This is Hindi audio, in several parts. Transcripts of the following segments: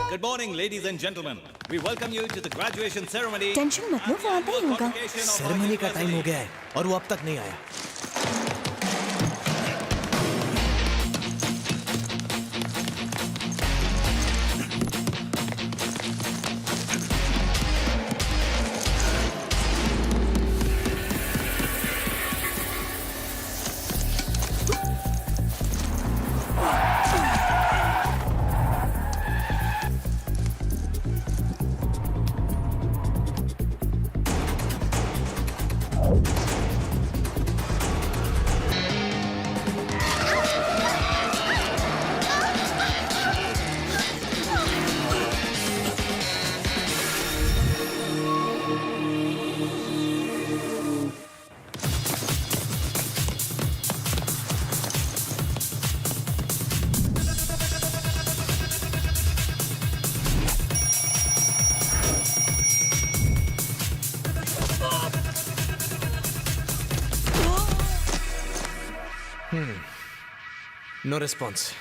Good morning, ladies and gentlemen. We welcome you to the graduation ceremony. Tension मत लो, वो आता ही होगा। सेरेमनी का टाइम हो गया है और वो अब तक नहीं आया। No response.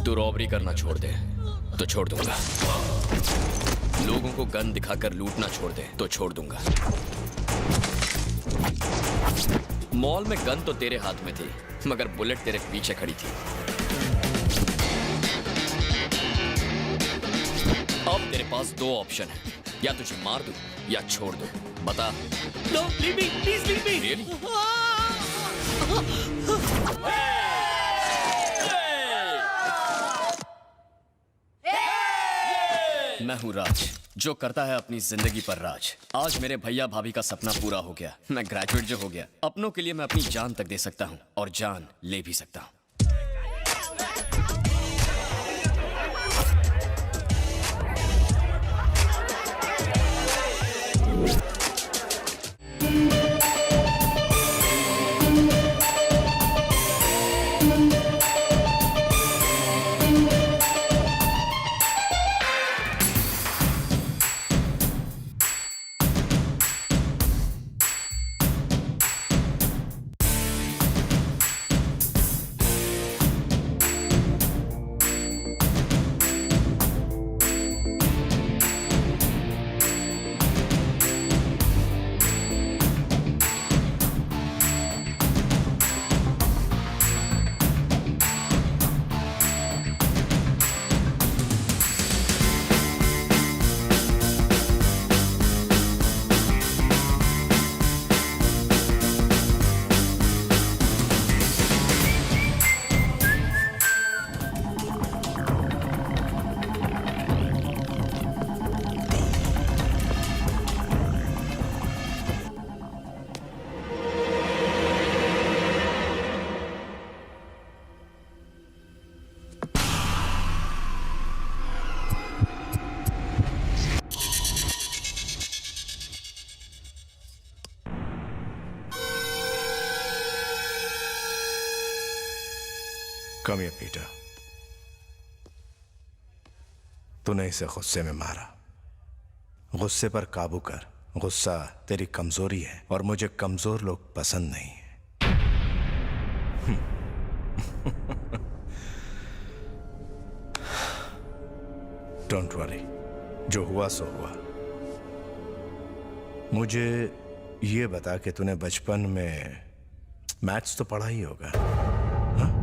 तू रॉबरी करना छोड़ दे तो छोड़ दूंगा। लोगों को गन दिखाकर लूटना छोड़ दे तो छोड़ दूंगा। मॉल में गन तो तेरे हाथ में थी मगर बुलेट तेरे पीछे खड़ी थी। अब तेरे पास दो ऑप्शन है, या तुझे मार दूं या छोड़ दूं, बता। No, leave me, please leave me. Really? मैं हूँ राज, जो करता है अपनी जिंदगी पर राज। आज मेरे भैया भाभी का सपना पूरा हो गया। मैं ग्रेजुएट जो हो गया, अपनों के लिए मैं अपनी जान तक दे सकता हूँ और जान ले भी सकता हूँ। Come here, Peter. तूने इसे गुस्से में मारा। गुस्से पर काबू कर गुस्सा तेरी कमजोरी है और मुझे कमजोर लोग पसंद नहीं है। डोंट वरी, जो हुआ सो हुआ। मुझे ये बता कि तूने बचपन में मैथ्स तो पढ़ा ही होगा, हाँ?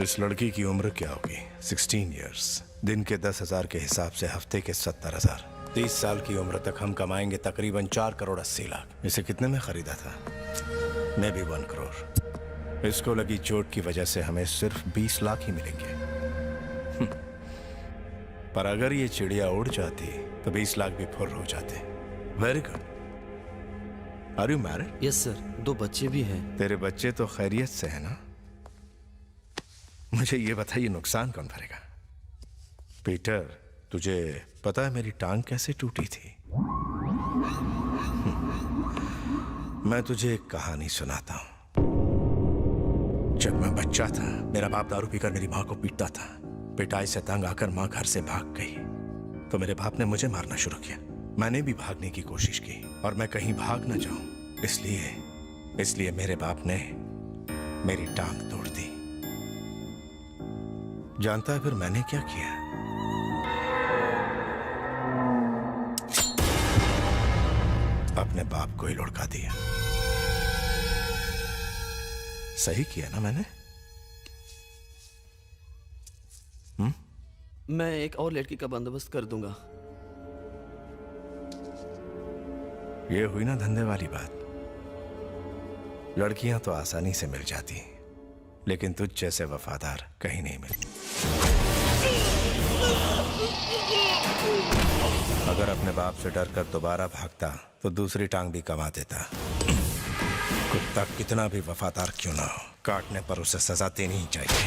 इस लड़की की उम्र क्या होगी? 16 इयर्स। दिन के 10,000 के हिसाब से हफ्ते के 70,000। 30 साल की उम्र तक हम कमाएंगे तकरीबन 4 करोड़ 80 लाख। इसे कितने में खरीदा था? मैं भी 1 करोड़। इसको लगी चोट की वजह से हमें सिर्फ 20 लाख ही मिलेंगे। पर अगर ये चिड़िया उड़ जाती तो 20 लाख भी फुर्र हो जाते। Very good. Are you married? Yes sir, 2 बच्चे भी हैं। तेरे बच्चे तो खैरियत से है ना? मुझे ये बताइए, नुकसान कौन भरेगा? पीटर, तुझे पता है मेरी टांग कैसे टूटी थी? मैं तुझे एक कहानी सुनाता हूं। जब मैं बच्चा था, मेरा बाप दारू पीकर मेरी मां को पीटता था। पिटाई से तंग आकर मां घर से भाग गई तो मेरे बाप ने मुझे मारना शुरू किया। मैंने भी भागने की कोशिश की और मैं कहीं भाग न जाऊं, इसलिए मेरे बाप ने मेरी टांग तोड़ दी। जानता है फिर मैंने क्या किया? अपने बाप को ही लुढ़का दिया। सही किया ना मैंने? मैं एक और लड़की का बंदोबस्त कर दूंगा। ये हुई ना धंधे वाली बात। लड़कियां तो आसानी से मिल जाती हैं, लेकिन तुझ जैसे वफादार कहीं नहीं मिलती। अगर अपने बाप से डरकर दोबारा भागता तो दूसरी टांग भी कमा देता। कुत्ता कितना भी वफादार क्यों ना हो, काटने पर उसे सजा देनी ही चाहिए।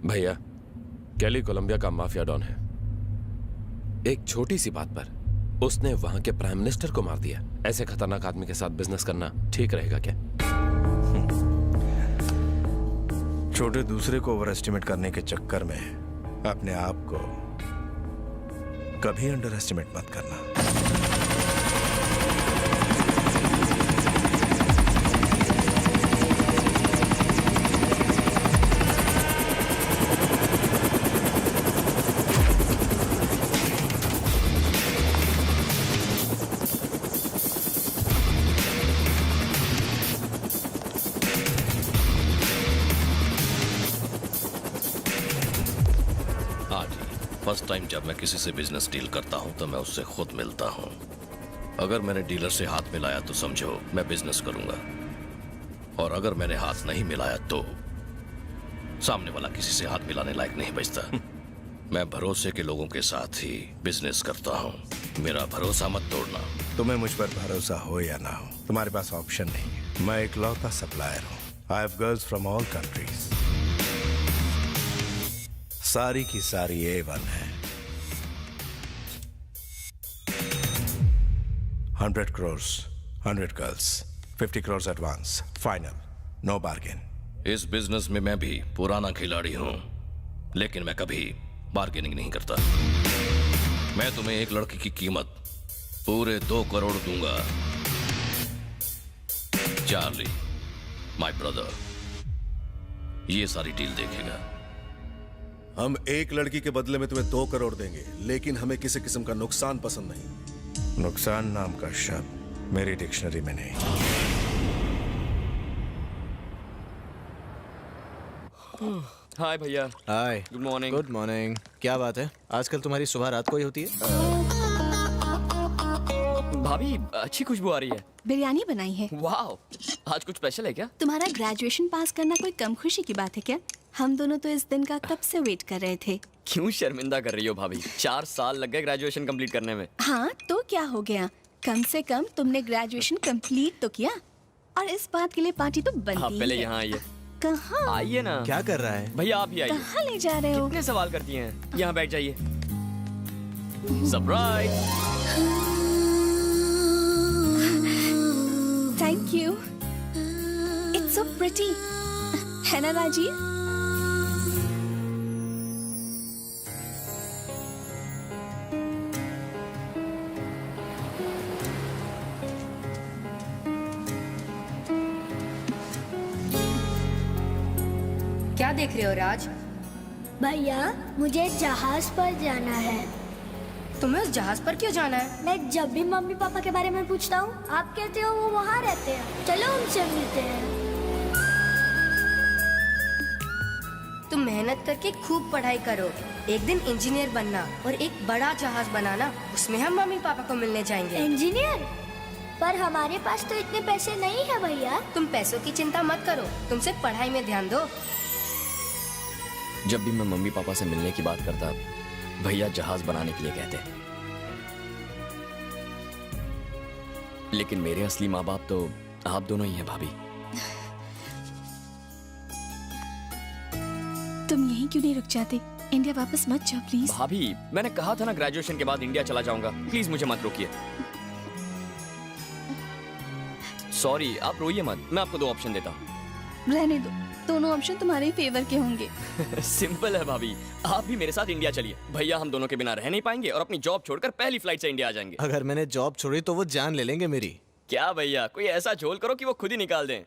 भैया, कैली कोलंबिया का माफिया डॉन है। एक छोटी सी बात पर उसने वहां के प्राइम मिनिस्टर को मार दिया। ऐसे खतरनाक आदमी के साथ बिजनेस करना ठीक रहेगा क्या? छोटे दूसरे को ओवर एस्टिमेट करने के चक्कर में अपने आप को कभी अंडर एस्टिमेट मत करना। फर्स्ट टाइम जब मैं किसी से बिजनेस डील करता हूं तो मैं उससे खुद मिलता हूं। अगर मैंने डीलर से हाथ मिलाया तो समझो मैं बिजनेस करूंगा, और अगर मैंने हाथ नहीं मिलाया तो सामने वाला किसी से हाथ मिलाने लायक नहीं बचता। मैं भरोसे के लोगों के साथ ही बिजनेस करता हूं। मेरा भरोसा मत तोड़ना। तुम्हें मुझ पर भरोसा हो या ना हो, तुम्हारे पास ऑप्शन नहीं है। मैं इकलौता सप्लायर हूं। I have girls from all countries. सारी की सारी A1 है। 100 crores, 100 girls, 50 crores advance, final, no bargain. इस बिजनेस में मैं भी पुराना खिलाड़ी हूं, लेकिन मैं कभी बार्गेनिंग नहीं करता। मैं तुम्हें एक लड़की की कीमत पूरे 2 करोड़ दूंगा। चार्ली, माय ब्रदर, ये सारी डील देखेगा। हम एक लड़की के बदले में तुम्हें 2 करोड़ देंगे, लेकिन हमें किसी किस्म का नुकसान पसंद नहीं। नुकसान नाम का शब्द मेरी डिक्शनरी में नहीं। हाय भैया। Hi. Good morning. Good morning. क्या बात है, आजकल तुम्हारी सुबह रात को ही होती है? भाभी, अच्छी खुशबू आ रही है। बिरयानी बनाई है। वाह, आज कुछ स्पेशल है क्या? तुम्हारा ग्रेजुएशन पास करना कोई कम खुशी की बात है क्या? हम दोनों तो इस दिन का कब से वेट कर रहे थे। क्यों शर्मिंदा कर रही हो भाभी? 4 साल लग गए ग्रेजुएशन कंप्लीट करने में। हाँ तो क्या हो गया, कम से कम तुमने ग्रेजुएशन कंप्लीट तो किया, और इस बात के लिए पार्टी तो आप बनती पहले है। यहाँ आइए। कहाँ? आइए ना। क्या कर रहा है? भैया आप ही आइए। कहाँ ले जा रहे हो? कितने सवाल करती हैं? यहाँ बैठ जाइए। Surprise. Thank you, it's so pretty, है ना राजीव? क्या देख रहे हो राज? भैया मुझे जहाज पर जाना है। तुम्हें उस जहाज पर क्यों जाना है? मैं जब भी मम्मी पापा के बारे में पूछता हूँ, आप कहते हो वो वहाँ रहते हैं। चलो उनसे मिलते हैं। तुम मेहनत करके खूब पढ़ाई करो, एक दिन इंजीनियर बनना और एक बड़ा जहाज बनाना, उसमें हम मम्मी पापा को मिलने जाएंगे। इंजीनियर? पर हमारे पास तो इतने पैसे नहीं है भैया। तुम पैसों की चिंता मत करो, तुम सिर्फ पढ़ाई में ध्यान दो। जब भी मैं मम्मी पापा से मिलने की बात करता, भैया जहाज बनाने के लिए कहते, लेकिन मेरे असली माँ बाप तो आप दोनों ही हैं भाभी। तुम यहीं क्यों नहीं रुक जाते? इंडिया वापस मत जाओ प्लीज। भाभी मैंने कहा था ना ग्रेजुएशन के बाद इंडिया चला जाऊंगा, प्लीज मुझे मत रोकिए। सॉरी, आप रोइए मत, मैं आपको 2 ऑप्शन देता हूँ। रहने दो, दोनों ऑप्शन तुम्हारे ही फेवर के होंगे। सिंपल है भाभी, आप भी मेरे साथ इंडिया चलिए। भैया हम दोनों के बिना रह नहीं पाएंगे और अपनी जॉब छोड़कर पहली फ्लाइट से इंडिया आ जाएंगे। अगर मैंने जॉब छोड़ी तो वो जान ले लेंगे मेरी। क्या भैया, कोई ऐसा झोल करो कि वो खुद ही निकाल दें।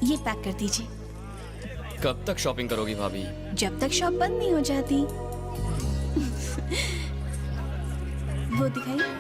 ये पैक कर दीजिए। कब तक शॉपिंग करोगी भाभी? जब तक शॉप बंद नहीं हो जाती। वो दिखाइए।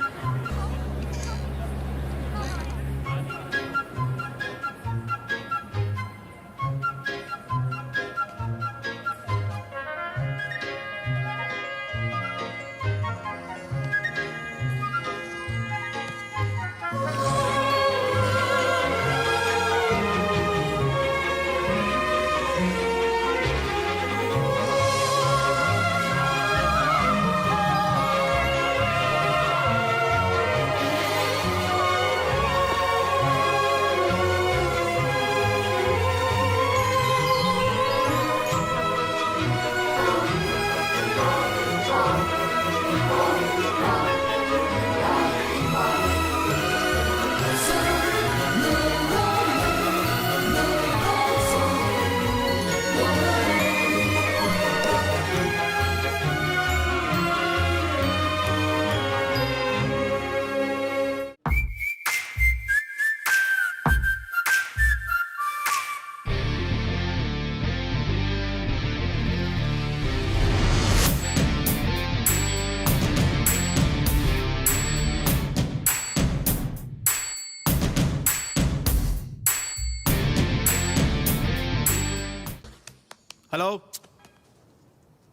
Hello?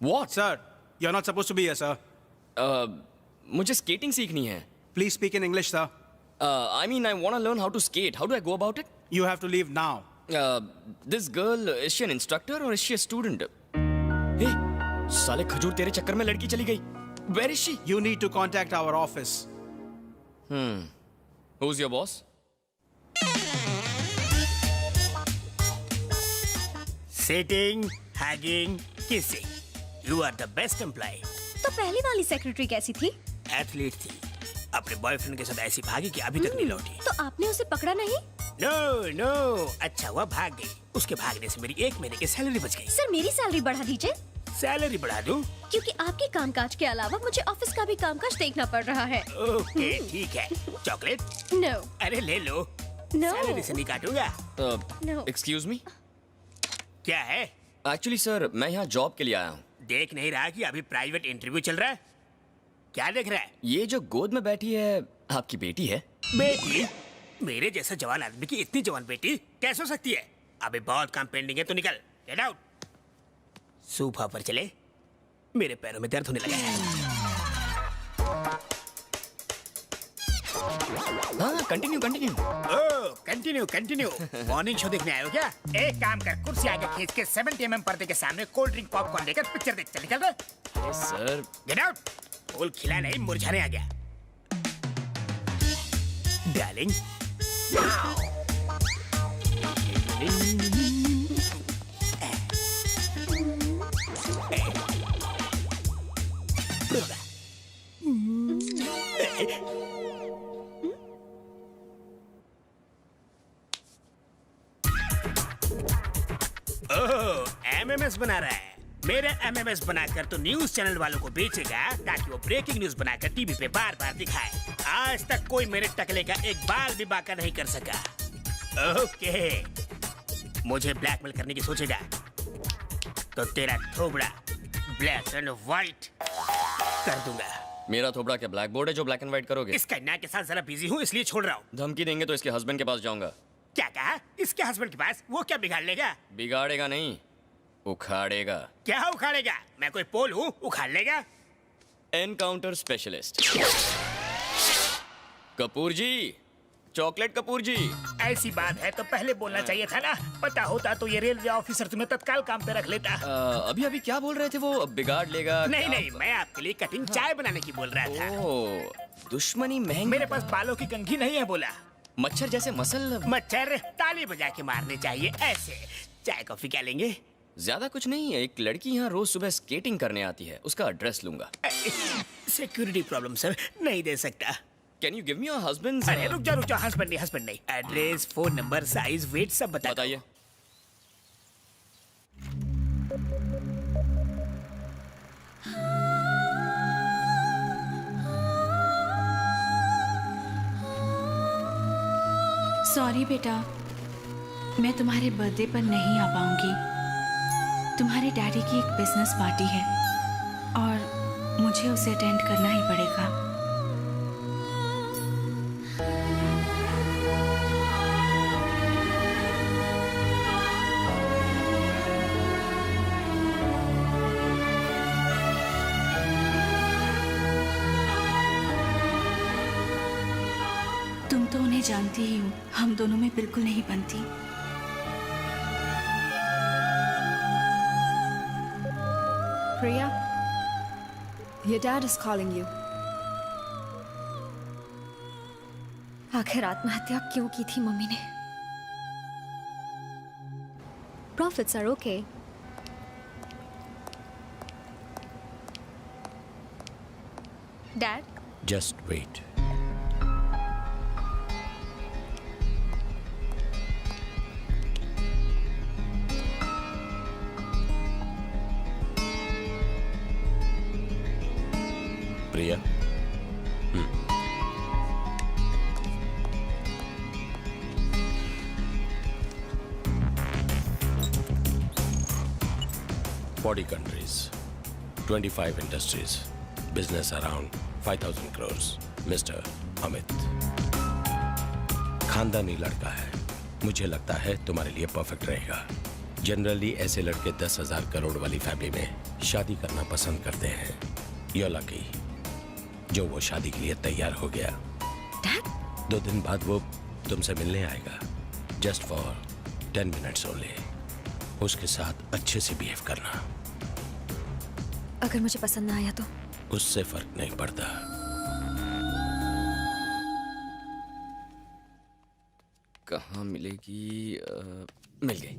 What? Sir, you're not supposed to be here, sir. मुझे स्केटिंग सीखनी है। Please speak in English, sir. I mean, I want to learn how to skate. How do I go about it? You have to leave now. This girl, is she an instructor or is she a student? Hey, साले खजूर तेरे चक्कर में लड़की चली गई। Where is she? You need to contact our office. Who's your boss? Sitting, hugging, kissing. You are the best employee. तो पहली वाली सेक्रेटरी कैसी थी? एथलीट थी, अपने बॉयफ्रेंड के साथ ऐसी भागी कि अभी तक नहीं लौटी। तो आपने उसे पकड़ा नहीं? नो नो, अच्छा हुआ भाग गई। उसके भागने से मेरी 1 महीने की सैलरी बच गई। सर मेरी सैलरी बढ़ा दीजिए। सैलरी बढ़ा दूं? क्योंकि आपके कामकाज के अलावा मुझे ऑफिस का भी कामकाज देखना पड़ रहा है। ओके ठीक है। चॉकलेट? नो। अरे ले लो। नो। सैलरी से नहीं काटूंगा। नो। Excuse me? क्या है? Actually, sir, मैं यहाँ जॉब के लिए आया हूँ। देख नहीं रहा कि अभी प्राइवेट इंटरव्यू चल रहा है? क्या देख रहा है? ये जो गोद में बैठी है आपकी बेटी है? बेटी, मेरे जैसा जवान आदमी की इतनी जवान बेटी कैसे हो सकती है? अभी बहुत काम पेंडिंग है, तो निकल, गेट आउट। सोफा पर चले, मेरे पैरों में दर्द होने लगा है। हाँ, कंटिन्यू कंटिन्यू। ओह, कंटिन्यू। मॉर्निंग शो देखने आए हो क्या? एक काम कर, कुर्सी आगे खींच के 70 mm पर्दे के सामने कोल्ड ड्रिंक पॉपकॉर्न लेकर पिक्चर देख, चल निकल रहे। Sir, get out. फूल खिला नहीं, मुरझाने आ गया। डार्लिंग, एमएमएस बना रहा है। मेरा एमएमएस बनाकर तो न्यूज चैनल वालों को बेचेगा ताकि वो ब्रेकिंग न्यूज बनाकर टीवी पे बार बार दिखाए। आज तक कोई मेरे टकले का एक बाल भी बाका नहीं कर सका। ओके, मुझे ब्लैकमेल करने की सोचेगा तो तेरा थोबड़ा ब्लैक एंड व्हाइट कर दूंगा। मेरा थोबड़ा क्या ब्लैक बोर्ड है जो ब्लैक एंड व्हाइट करोगे? इस कन्या के साथ जरा बिजी हूँ इसलिए छोड़ रहा हूँ। धमकी देंगे तो इसके हस्बैंड के पास जाऊंगा। क्या कहा? इसके हस्बैंड के पास? वो क्या बिगाड़ लेगा? बिगाड़ेगा नहीं, उखाड़ेगा। क्या उखाड़ेगा? मैं कोई पोल हूँ उखाड़ लेगा? एनकाउंटर स्पेशलिस्ट कपूर जी, चॉकलेट कपूर जी। ऐसी बात है तो पहले बोलना चाहिए था ना। पता होता तो ये रेलवे ऑफिसर तुम्हें तत्काल काम पे रख लेता। अभी अभी क्या बोल रहे थे वो? बिगाड़ लेगा? नहीं, मैं आपके लिए कटिंग चाय बनाने की बोल रहा था। ओह, दुश्मनी महंगी। मेरे पास बालों की कंघी नहीं है बोला। मच्छर जैसे मसल। मच्छर ताली बजा के मारने चाहिए ऐसे। चाय कॉफी क्या लेंगे? ज्यादा कुछ नहीं है, एक लड़की यहाँ रोज सुबह स्केटिंग करने आती है, उसका एड्रेस लूंगा। सिक्योरिटी प्रॉब्लम सर, नहीं दे सकता। Can you give me your husband? अरे रुक जा, हस्बैंड नहीं। Address, phone number, size, weight सब बताइए। सॉरी बेटा, मैं तुम्हारे बर्थडे पर नहीं आ पाऊंगी। तुम्हारे डैडी की एक बिजनेस पार्टी है और मुझे उसे अटेंड करना ही पड़ेगा। तुम तो उन्हें जानती ही हो, हम दोनों में बिल्कुल नहीं बनती। Priya, your dad is calling you. आखिर आत्महत्या क्यों की थी मम्मी ने? Profits are okay. Dad? Just wait. Priya, Forty countries, 25 industries, business around 5,000 crores. Mr. Amit, खानदानी लड़का है, मुझे लगता है तुम्हारे लिए परफेक्ट रहेगा। जनरली ऐसे लड़के 10,000 करोड़ वाली फैमिली में शादी करना पसंद करते हैं। You're lucky, जो वो शादी के लिए तैयार हो गया। Dad? 2 दिन बाद वो तुमसे मिलने आएगा, जस्ट फॉर 10 मिनट्स ओनली। उसके साथ अच्छे से बिहेव करना। अगर मुझे पसंद ना आया तो? उससे फर्क नहीं पड़ता। कहाँ मिलेगी? मिल गई।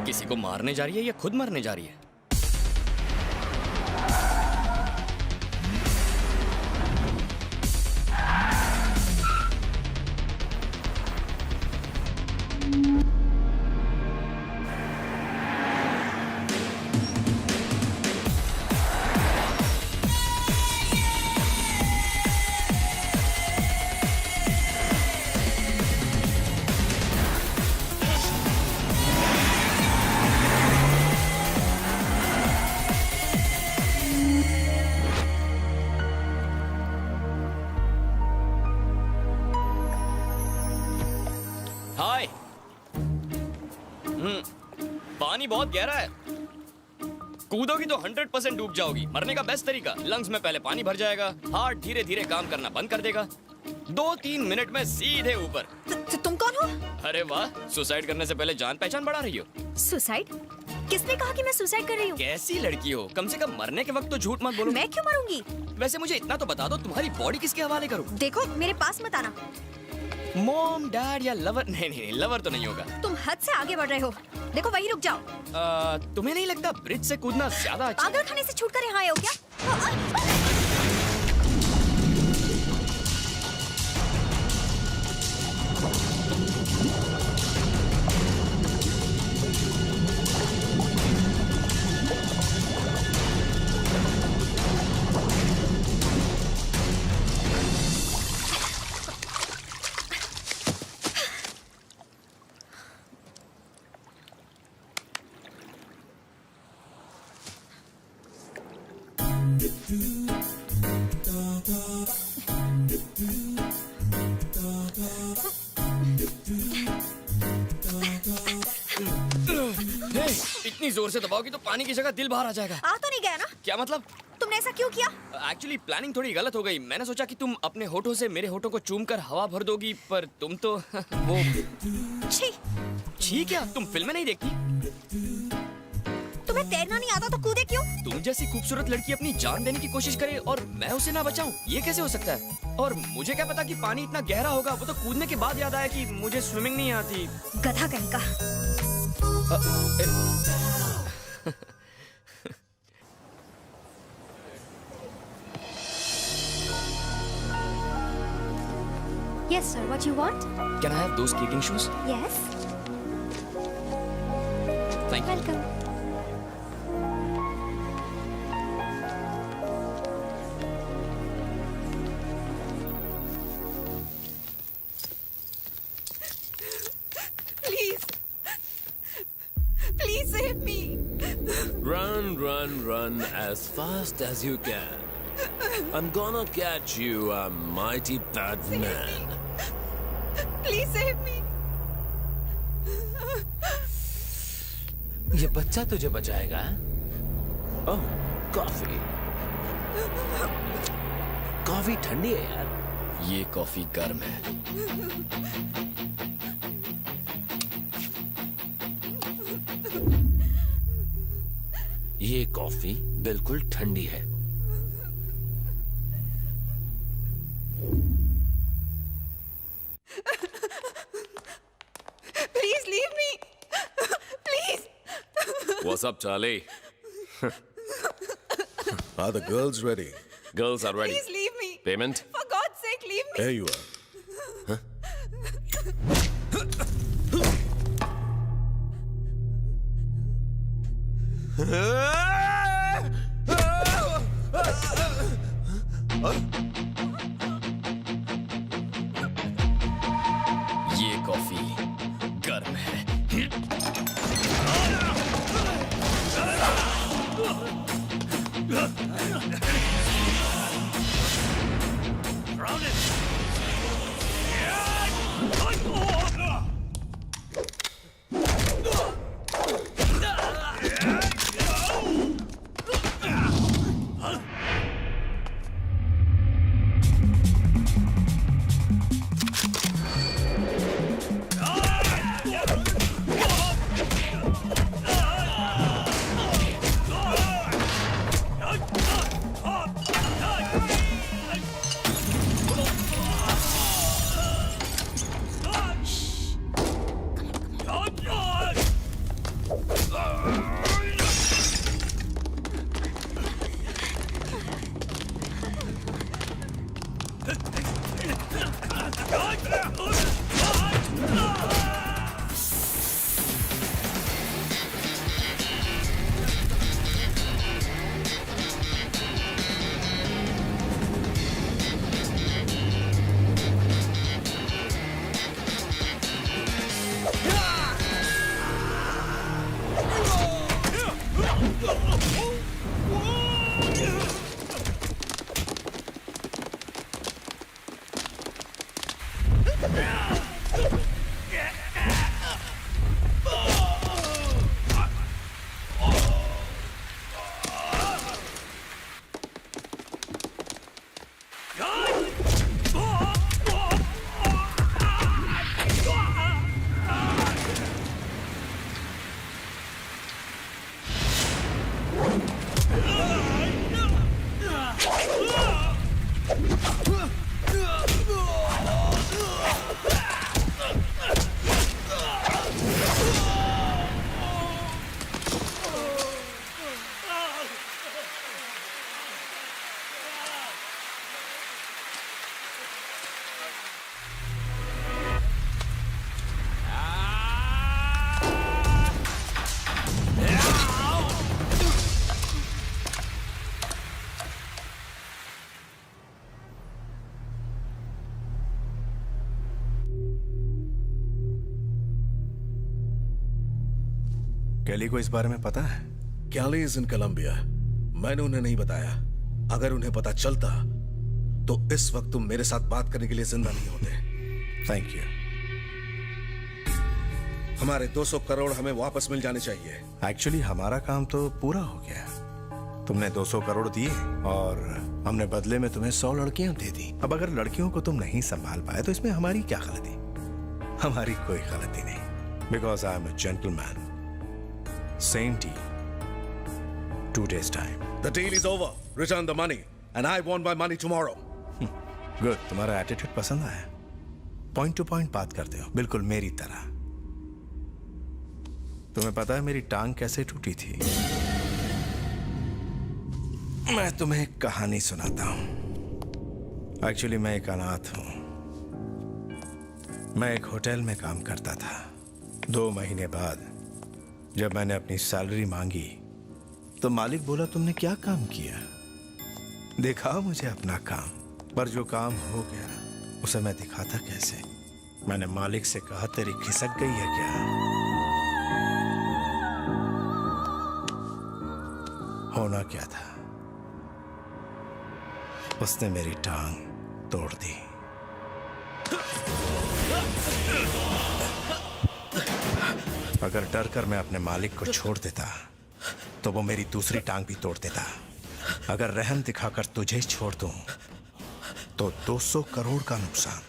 किसी को मारने जा रही है या खुद मरने जा रही है? पानी बहुत गहरा है, कूदोगी तो 100% डूब जाओगी। मरने का बेस्ट तरीका, लंग्स में पहले पानी भर जाएगा, हार्ट धीरे धीरे काम करना बंद कर देगा, 2-3 मिनट में सीधे ऊपर। तुम कौन हो? अरे वाह, सुसाइड करने से पहले जान पहचान बढ़ा रही हो। सुसाइड? किसने कहा कि मैं सुसाइड कर रही हूँ? कैसी लड़की हो, कम से कम मरने के वक्त तो झूठ मत बोलो। मैं क्यों मरूंगी? वैसे मुझे इतना तो बता दो, तुम्हारी बॉडी किसके हवाले करूँ? देखो, मेरे पास मत आना। मॉम, डैड या लवर? नहीं, लवर तो नहीं होगा। तुम हद से आगे बढ़ रहे हो। देखो, वहीं रुक जाओ। तुम्हें नहीं लगता ब्रिज से कूदना ज्यादा अच्छा? पागल खाने से छूटकर यहाँ आए हो क्या? इतनी जोर से दबाओगी तो पानी की जगह दिल बाहर आ जाएगा। आ तो नहीं गया ना? क्या मतलब? तुमने ऐसा क्यों किया? एक्चुअली प्लानिंग थोड़ी गलत हो गई। मैंने सोचा कि तुम अपने होठों से मेरे होठों को चूमकर हवा भर दोगी, पर तुम तो वो छी क्या? तुम फिल्में नहीं देखती? तुम्हें तैरना नहीं आता तो कूदे क्यों? तुम जैसी खूबसूरत लड़की अपनी जान देने की कोशिश करे और मैं उसे ना बचाऊं, ये कैसे हो सकता है? और मुझे क्या पता कि पानी इतना गहरा होगा। वो तो कूदने के बाद याद आया कि मुझे स्विमिंग नहीं आती। गधा कहीं का। Yes, sir. What you want? Can I have those kicking shoes? Yes. Thank you. Welcome. Please save me. Run as fast as you can. I'm gonna catch you, a mighty bad man. Please save me. ये बच्चा तुझे बचाएगा? ओह, कॉफी। कॉफी ठंडी है यार। ये कॉफी गर्म है। ये कॉफी बिल्कुल ठंडी है। Please leave me. Please. What's up, Charlie? Are the girls ready? Girls are ready. Please leave me. Payment? For God's sake, leave me. Here you are. ये कॉफी गर्म है। कैली को इस बारे में पता है? कैली इज इन कोलंबिया। मैंने उन्हें नहीं बताया। अगर उन्हें पता चलता तो इस वक्त तुम मेरे साथ बात करने के लिए जिंदा नहीं होते। Thank you. हमारे 200 करोड़ हमें वापस मिल जाने चाहिए। एक्चुअली हमारा काम तो पूरा हो गया। तुमने 200 करोड़ दिए और हमने बदले में तुम्हें 100 लड़कियां दे दी। अब अगर लड़कियों को तुम नहीं संभाल पाए तो इसमें हमारी क्या गलती? हमारी कोई गलती नहीं। Because I am a gentleman. Same deal, 2 days time. The deal is over. Return the money and I want my money tomorrow. Good, तुम्हारा एटीट्यूड पसंद आया। पॉइंट टू पॉइंट बात करते हो, बिल्कुल मेरी तरह। तुम्हें पता है मेरी टांग कैसे टूटी थी? मैं तुम्हें एक कहानी सुनाता हूं। एक्चुअली मैं एक अनाथ हूं। मैं एक होटल में काम करता था। 2 महीने बाद जब मैंने अपनी सैलरी मांगी तो मालिक बोला, तुमने क्या काम किया? दिखाओ मुझे अपना काम। पर जो काम हो गया उसे मैं दिखाता कैसे? मैंने मालिक से कहा, तेरी खिसक गई है क्या? होना क्या था? उसने मेरी टांग तोड़ दी। अगर डर कर मैं अपने मालिक को छोड़ देता तो वो मेरी दूसरी टांग भी तोड़ देता। अगर रहम दिखाकर तुझे छोड़ दूं तो 200 करोड़ का नुकसान।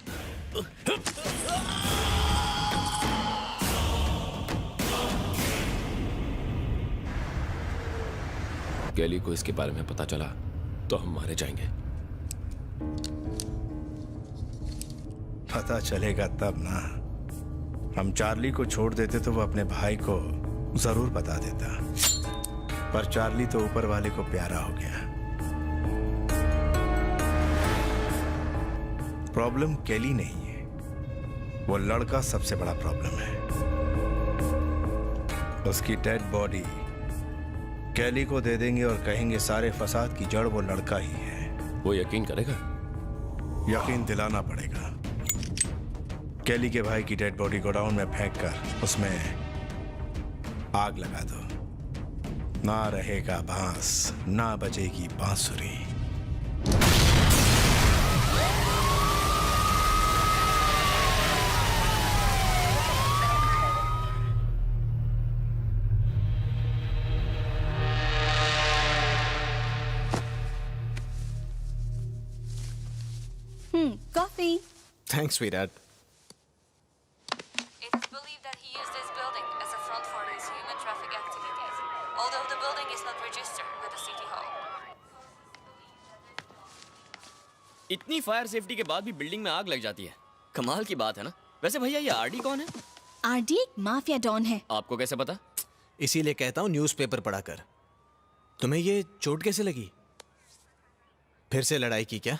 कैली को इसके बारे में पता चला तो हम मारे जाएंगे। पता चलेगा तब ना। हम चार्ली को छोड़ देते तो वो अपने भाई को जरूर बता देता। पर चार्ली तो ऊपर वाले को प्यारा हो गया। प्रॉब्लम कैली नहीं है, वो लड़का सबसे बड़ा प्रॉब्लम है। उसकी डेड बॉडी कैली को दे देंगे और कहेंगे सारे फसाद की जड़ वो लड़का ही है। वो यकीन करेगा? यकीन दिलाना पड़ेगा। कैली के भाई की डेड बॉडी गोडाउन में फेंक कर उसमें आग लगा दो। ना रहेगा बांस, ना बजेगी बांसुरी। Coffee. Thanks, sweetheart. It is believed that he used this building as a front for his human traffic activities, although the building is not registered with the city hall. इतनी फायर सेफ्टी के बाद भी बिल्डिंग में आग लग जाती है। कमाल की बात है ना। वैसे भैया ये आरडी कौन है? आरडी एक माफिया डॉन है। आपको कैसे पता? इसीलिए कहता हूँ न्यूज़पेपर पढ़ा कर। तुम्हें ये चोट कैसे लगी? फिर से लड़ाई की क्या?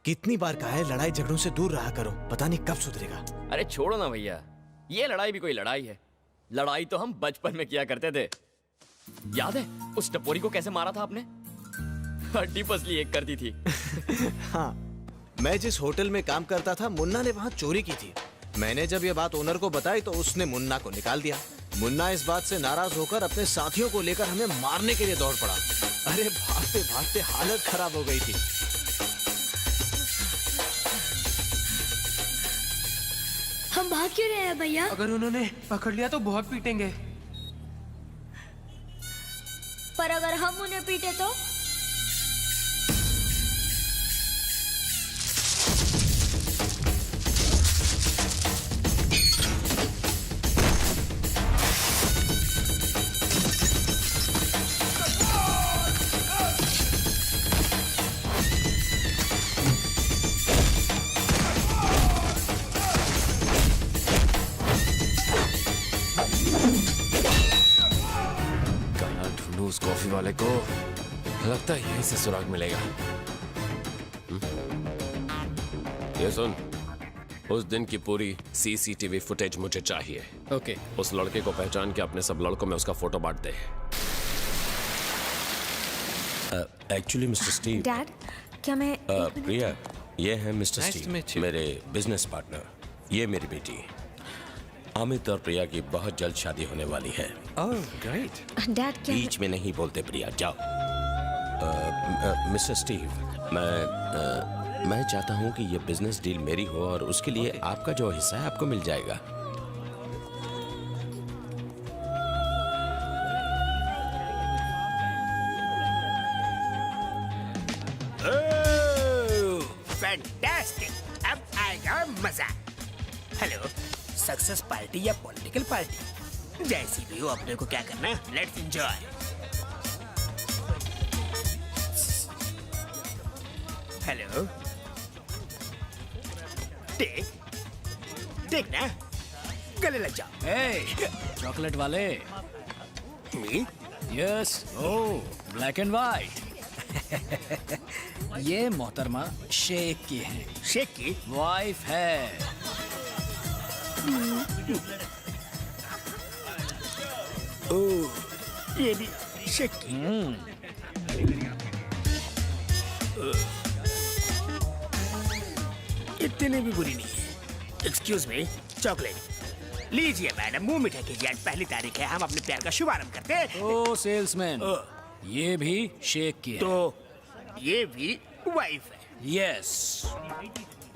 कितनी बार कहा है लड़ाई झगड़ों से दूर रहा करो, पता नहीं कब सुधरेगा। अरे छोड़ो ना भैया, ये लड़ाई भी कोई लड़ाई है। लड़ाई तो हम बचपन में किया करते थे। याद है उस टपोरी को कैसे मारा था आपने? हड्डी पसली एक कर दी थी। हाँ, मैं जिस होटल में काम करता था मुन्ना ने वहां चोरी की थी। मैंने जब ये बात ओनर को बताई तो उसने मुन्ना को निकाल दिया। मुन्ना इस बात से नाराज होकर अपने साथियों को लेकर हमें मारने के लिए दौड़ पड़ा। अरे भागते भागते हालत खराब हो गई थी। हम भाग क्यों रहे हैं भैया? अगर उन्होंने पकड़ लिया तो बहुत पीटेंगे। पर अगर हम उन्हें पीटे तो? उस कॉफी वाले को लगता है यहीं से सुराग मिलेगा। ये सुन, उस दिन की पूरी सीसीटीवी फुटेज मुझे चाहिए। ओके। उस लड़के को पहचान के अपने सब लड़कों में उसका फोटो बांट दे। Actually mister Steve. डैड, क्या मैं प्रिया, ये है mister Nice to meet Steve, you. मेरे बिजनेस पार्टनर। ये मेरी बेटी। अमित और प्रिया की बहुत जल्द शादी होने वाली है। Oh great. डैड क्या बीच में नहीं बोलते प्रिया, जाओ। मिस्टर स्टीव, मैं चाहता हूँ कि ये बिजनेस डील मेरी हो और उसके लिए आपका जो हिस्सा है आपको मिल जाएगा। फैंटास्टिक, अब आएगा मजा। हेलो, सक्सेस पार्टी या पॉलिटिकल पार्टी, जैसी भी हो अपने को क्या करना, लेट्स एंजॉय। हेलो, टेक ना, गले लग जाओ। हे, चॉकलेट वाले। Me? Yes, oh, black and white. ये मोहतरमा शेख की है। शेख की वाइफ है। ओह, ये भी शेख की। इतनी भी बुरी नहीं है। एक्सक्यूज मी, चॉकलेट लीजिए मैडम, मुंह मीठा कीजिए। आज पहली तारीख है, हम अपने प्यार का शुभारंभ करते हैं। ओ सेल्समैन, ये भी शेख की है। तो ये भी वाइफ है। यस।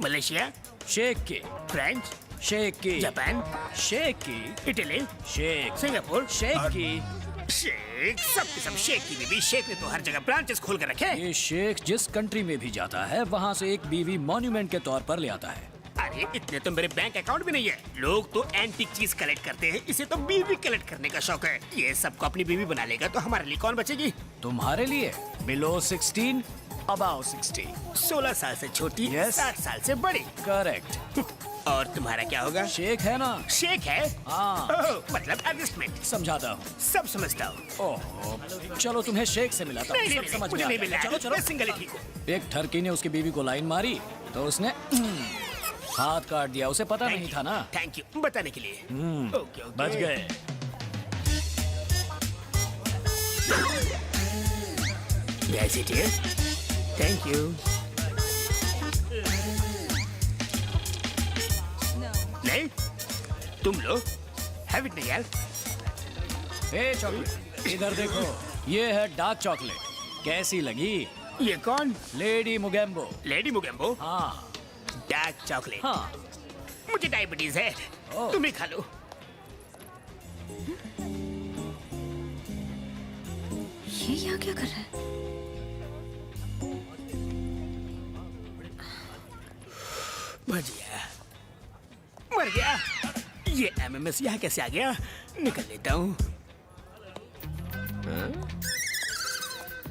मलेशिया शेख की। फ्रेंच शेख की। जापान शेख की। इटली शेख। सिंगापुर शेख की। शेख, सब के सब शेख की बीवी। शेख ने तो हर जगह ब्रांचेस खोल कर रखे। ये शेख जिस कंट्री में भी जाता है वहाँ से एक बीवी मॉन्यूमेंट के तौर पर ले आता है। अरे इतने तो मेरे बैंक अकाउंट भी नहीं है। लोग तो एंटीक चीज कलेक्ट करते हैं, इसे तो बीवी कलेक्ट करने का शौक है। ये सबको अपनी बीवी बना लेगा तो हमारे लिए कौन बचेगी? तुम्हारे लिए बिलो 16, अबाउ 60। 16 साल से छोटी, 60 साल से बड़ी। करेक्ट। और तुम्हारा क्या होगा? शेख है ना? शेख है? हाँ। मतलब एडजस्टमेंट। समझाता हूँ, सब समझता हूँ। ओह, चलो तुम्हें शेख से मिलाता हूँ, सब समझ में आ गया। चलो चलो, मैं सिंगल ही ठीक हूँ। एक ठरकी ने उसकी बीवी को लाइन मारी तो उसने हाथ काट दिया। उसे पता नहीं था ना। थैंक यू बताने के लिए। Okay, okay. बच गए। Thank you. नहीं, तुम लो। हैव इट नहीं यार। ए चॉकलेट, इधर देखो, ये है डार्क चॉकलेट। कैसी लगी? ये कौन? लेडी मुगेम्बो। लेडी मुगेम्बो? हाँ। Dark chocolate. हाँ। मुझे डायबिटीज है, तुम ही खा लो। ये यहाँ क्या कर रहा है? बच गया, मर गया। ये एमएमएस यहाँ कैसे आ गया? निकल लेता हूँ।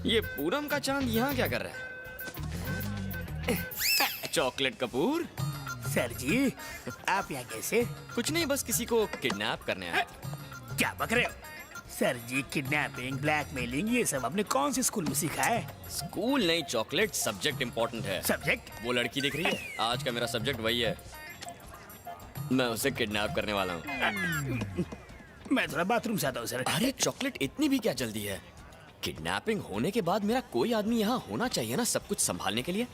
ये पूनम का चांद यहाँ क्या कर रहा है? चॉकलेट कपूर। सर जी, आप यहाँ कैसे? कुछ नहीं, बस किसी को किडनैप करने आया। क्या बक रहे हो? सर जी, किडनैपिंग, ब्लैकमेलिंग, ये सब आपने कौन से स्कूल में सीखा है? स्कूल नहीं चॉकलेट, सब्जेक्ट इम्पोर्टेंट है। सब्जेक्ट? वो लड़की दिख रही है, आज का मेरा सब्जेक्ट वही है। मैं उसे किडनैप करने वाला हूँ। मैं थोड़ा बाथरूम से आता हूँ सर। अरे चॉकलेट, इतनी भी क्या जल्दी है? किडनैपिंग होने के बाद मेरा कोई आदमी यहाँ होना चाहिए ना, सब कुछ संभालने के लिए।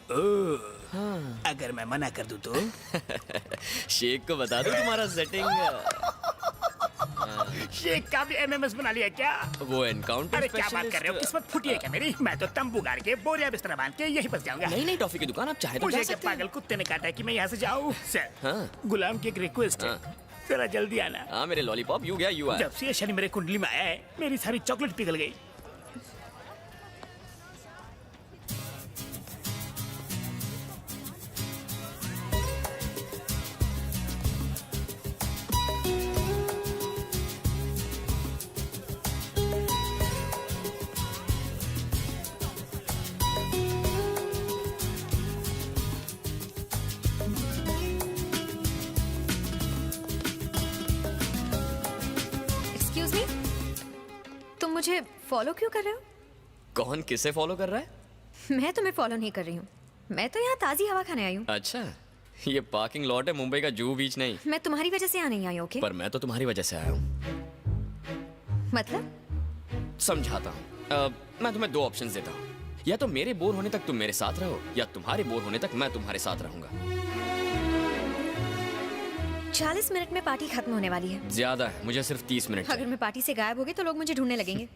हाँ। अगर मैं मना कर दूँ तो? शेख को बता दो तुम्हारा सेटिंग। शेख का भी एमएमएस बना लिया क्या? वो एनकाउंटर। अरे क्या बात कर रहे हो? किस्मत फूटी है क्या मेरी? मैं तो तंबू गाड़ के बोरिया बिस्तरा बांध के यहीं फंस जाऊंगा। नहीं नहीं, टॉफी की दुकान आप चाहे तो जा मुझे सकते हैं। पागल कुत्ते ने काटा है कि मैं यहाँ से जाऊँ? सर, हाँ। गुलाम की एक रिक्वेस्ट है, जरा जल्दी आना। हाँ मेरे लॉलीपॉप, यू गया यू आया। जब से ये शनि मेरे कुंडली में आया है, मेरी सारी चॉकलेट पिघल गई। एक्सक्यूज मी, तुम मुझे फॉलो क्यों कर रहे हो? कौन किसे फॉलो कर रहा है? मैं तुम्हें फॉलो नहीं कर रही हूँ। मैं तो यहाँ ताजी हवा खाने आई हूँ। अच्छा, ये पार्किंग लॉट है, मुंबई का जुहू बीच नहीं। मैं तुम्हारी वजह से यहाँ नहीं आई। ओके? पर मैं तो तुम्हारी वजह से आया हूँ। मतलब? समझाता हूँ। मैं तुम्हें दो ऑप्शंस देता हूँ, या तो मेरे बोर होने तक तुम मेरे साथ रहो, या तुम्हारे बोर होने तक मैं तुम्हारे साथ रहूंगा। 40 मिनट में पार्टी खत्म होने वाली है। ज्यादा है, मुझे सिर्फ 30 मिनट चाहिए। अगर मैं पार्टी से गायब हो गई तो लोग मुझे ढूंढने लगेंगे।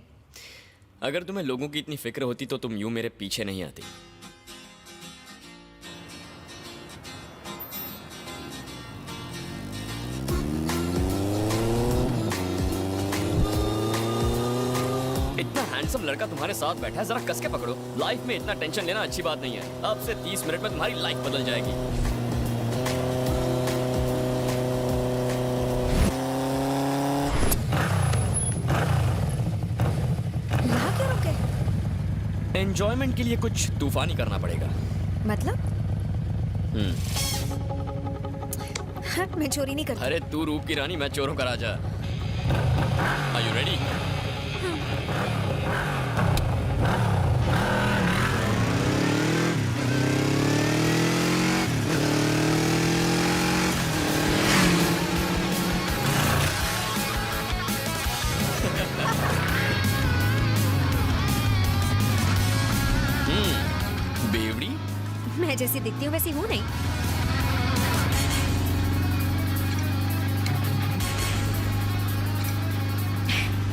अगर तुम्हें लोगों की इतनी फिक्र होती तो तुम यूं मेरे पीछे नहीं आती। इतना हैंडसम लड़का तुम्हारे साथ बैठा है, जरा कस के पकड़ो। लाइफ में इतना टेंशन लेना अच्छी बात नहीं है। अब से 30 मिनट में तुम्हारी लाइफ बदल जाएगी। यहाँ क्यों रुके? एंजॉयमेंट के लिए कुछ तूफानी करना पड़ेगा। मतलब? हट, मैं चोरी नहीं करती। अरे तू रूप की रानी, मैं चोरों का राजा। Are you ready? बेवड़ी, मैं जैसी दिखती हूँ वैसी हूँ नहीं।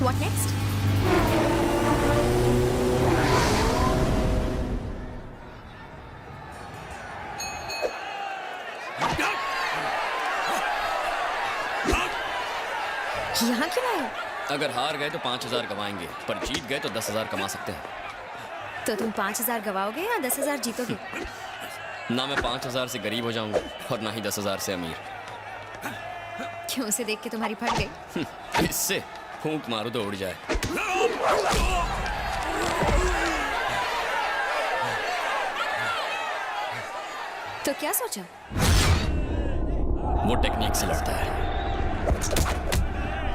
What next? यहाँ क्यों आए? अगर हार गए तो 5,000 कमाएंगे, पर जीत गए तो 10,000 कमा सकते हैं। तो तुम 5,000 गवाओगे या 10,000 जीतोगे? ना मैं 5,000 से गरीब हो जाऊंगा और ना ही 10,000 से अमीर। क्यों, उसे देख के तुम्हारी फट गई? इससे फूंक मारो तो उड़ जाए। तो क्या सोचा? वो टेक्निक से लड़ता है,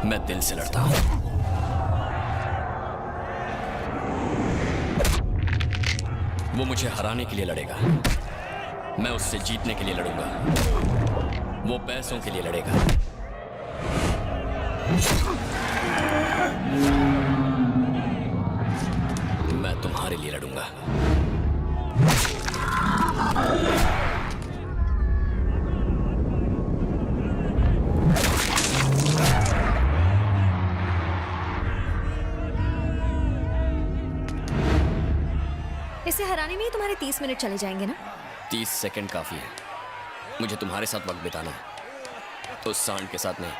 मैं दिल से लड़ता हूं। वो मुझे हराने के लिए लड़ेगा, मैं उससे जीतने के लिए लड़ूंगा। वो पैसों के लिए लड़ेगा, मैं तुम्हारे लिए लड़ूंगा। इसे हराने में ही तुम्हारे 30 मिनट चले जाएंगे ना? 30 सेकंड काफी है। मुझे तुम्हारे साथ वक्त बिताना है, उस सांड के साथ नहीं।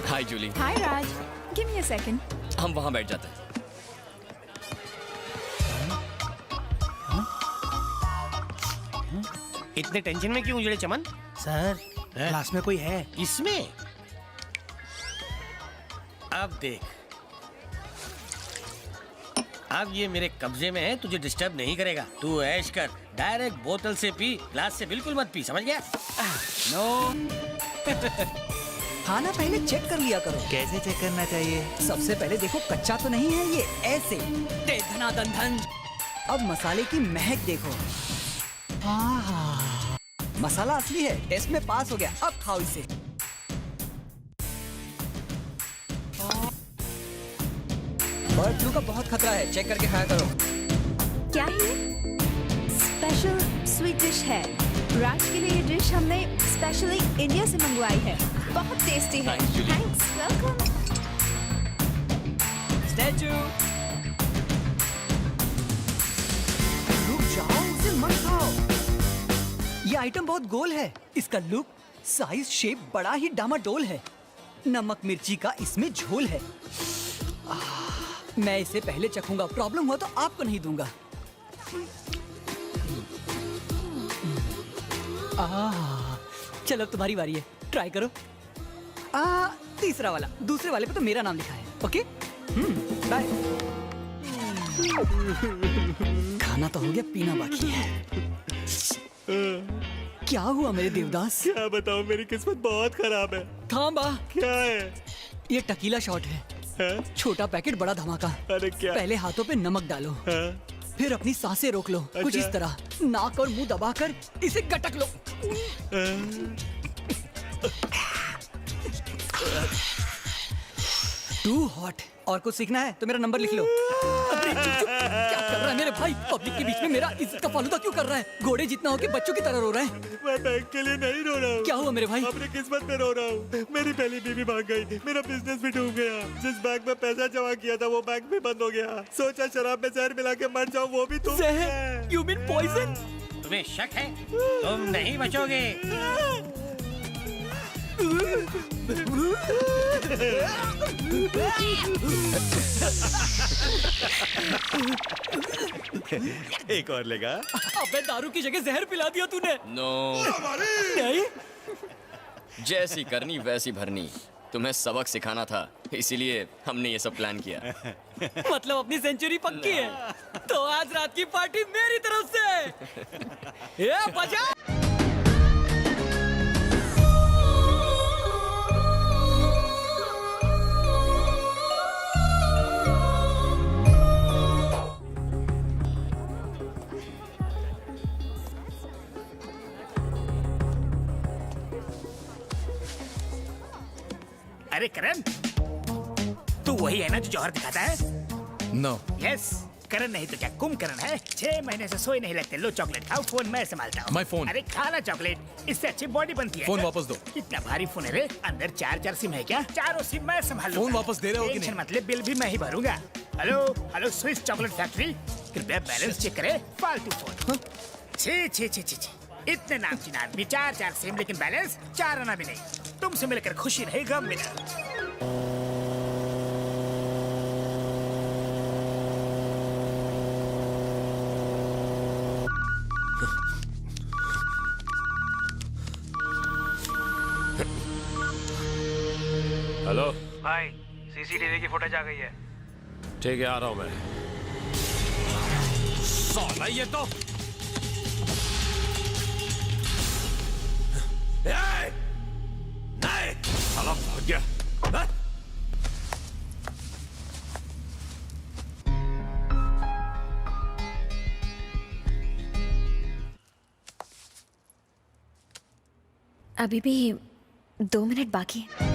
हाय जूली। हाय राज, गिव मी अ सेकंड। हम वहां बैठ जाते हैं। इतने टेंशन में क्यों उजड़े चमन? सर, क्लास में कोई है? इसमें अब देख, अब ये मेरे कब्जे में है, तुझे डिस्टर्ब नहीं करेगा। तू ऐश कर, डायरेक्ट बोतल से पी, ग्लास से बिल्कुल मत पी, समझ गया? नो। खाना पहले चेक कर लिया करो। कैसे चेक करना चाहिए? सबसे पहले देखो कच्चा तो नहीं है ये, ऐसे दे धना दन धन। अब मसाले की महक देखो। मसाला असली है, टेस्ट में पास हो गया। अब खाओ इसे। बर्ड फ्लू का बहुत खतरा है, चेक करके खाया करो। क्या है ये? स्पेशल स्वीट डिश है। राज के लिए ये डिश हमने स्पेशली इंडिया से मंगवाई है। बहुत टेस्टी है। Thanks, welcome. स्टैचू। रुक जाओ, उसे मत खाओ। ये आइटम बहुत गोल है। इसका लुक, साइज, शेप बड़ा ही डामाडोल है। नमक मिर्ची का इसमें झोल है। मैं इसे पहले चखूंगा, प्रॉब्लम हुआ तो आपको नहीं दूंगा। चलो तुम्हारी बारी है, ट्राई करो। तीसरा वाला, दूसरे वाले पे तो मेरा नाम लिखा है। Okay, bye. खाना तो हो गया, पीना बाकी है। क्या हुआ मेरे देवदास? क्या बताऊं, मेरी किस्मत बहुत खराब है। थांबा। क्या है? ये टकीला शॉट है। छोटा पैकेट बड़ा धमाका। अरे क्या? पहले हाथों पे नमक डालो, फिर अपनी सांसें रोक लो। कुछ इस तरह, नाक और मुंह दबाकर इसे गटक लो। To hot. और कुछ सीखना है तो मेरा नंबर लिख लो। अरे चुप चुप, क्या कर रहा है मेरे भाई? पब्लिक के बीच में मेरा इज्जत का फालूदा क्यों कर रहा है? घोड़े जितना हो के बच्चों की तरह रो रहा है। मैं बैंक के लिए नहीं रो रहा हूँ। क्या हुआ मेरे भाई? अपनी किस्मत पे रो रहा हूँ। मेरी पहली बीवी भाग गई, मेरा बिजनेस भी डूब गया। जिस बैंक में पैसा जमा किया था वो बैंक भी बंद हो गया। सोचा शराब में जहर मिला के मर जाऊँ, वो भी तुम। जहर? You mean poison? तुम्हें शक है? तुम नहीं बचोगे। एक और लेगा? अबे दारू की जगह जहर पिला दिया तूने। नो नहीं, जैसी करनी वैसी भरनी। तुम्हें सबक सिखाना था, इसीलिए हमने ये सब प्लान किया। मतलब अपनी सेंचुरी पक्की है। तो आज रात की पार्टी मेरी तरफ से। ये बजा। अरे करण, तू वही है ना जो जौहर दिखाता है? नो। यस, करण नहीं तो क्या कुंभकर्ण है। 6 महीने से सोए नहीं लगते। लो चॉकलेट खाओ, फोन मैं संभालता हूँ। My phone। अरे खाना चॉकलेट, इससे अच्छी बॉडी बनती है। फोन वापस दो। इतना भारी फोन है रे, अंदर 4 सिम है क्या? चारों सिम मैं संभालूंगा। फोन वापस दे रहे हो कि नहीं? टेंशन मत ले, बिल भी मैं ही भरूंगा। Hello hello, Swiss chocolate factory, कृपया बैलेंस चेक करे। फालतू फोन। छी छी छी छी छी, इतने नामचीन आदमी, 4 सिम, लेकिन बैलेंस 4 आना भी नहीं। तुमसे मिलकर खुशी नहीं, गम मिला। हेलो भाई, सीसीटीवी की फुटेज आ गई है। ठीक है, आ रहा हूं मैं। साला ये तो नहीं, साला भाग गया। अभी भी 2 मिनट बाकी है।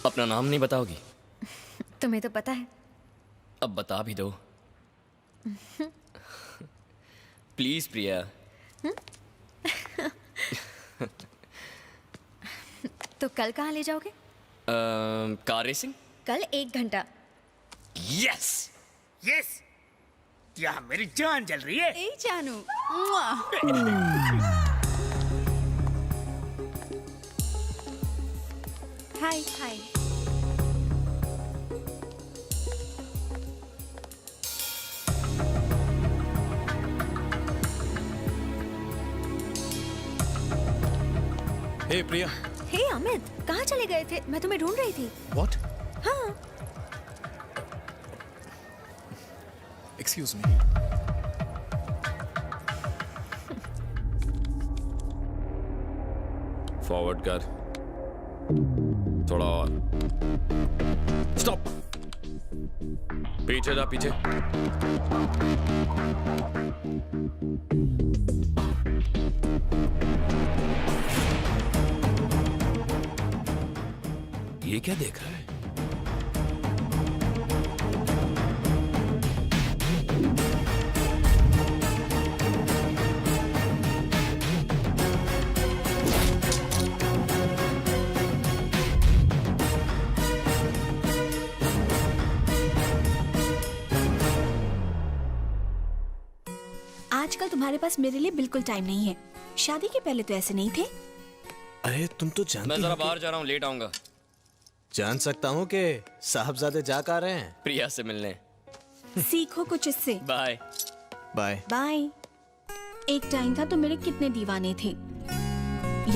अपना नाम नहीं बताओगी? तुम्हें तो पता है। अब बता भी दो। प्लीज प्रिया। तो कल कहाँ ले जाओगे? Car racing. कल 1 घंटा। यस यस, यहाँ मेरी जान जल रही है। ए जानू। हाय हाय। हे प्रिया। हे अमित, कहाँ चले गए थे? मैं तुम्हें ढूंढ रही थी। व्हाट? हाँ। Excuse me. फॉरवर्ड कर, थोड़ा और। स्टॉप, पीछे जा, पीछे। ये क्या देख रहा है? आजकल तुम्हारे पास मेरे लिए बिल्कुल टाइम नहीं है। शादी के पहले तो ऐसे नहीं थे। अरे तुम तो जानती मैं जरा हो कि- बाहर जा रहा हूँ, लेट आऊंगा। जान सकता हूँ कि साहबजादे जा कर रहे हैं। प्रिया से मिलने। सीखो कुछ इससे। Bye bye bye. एक टाइम था तो मेरे कितने दीवाने थे।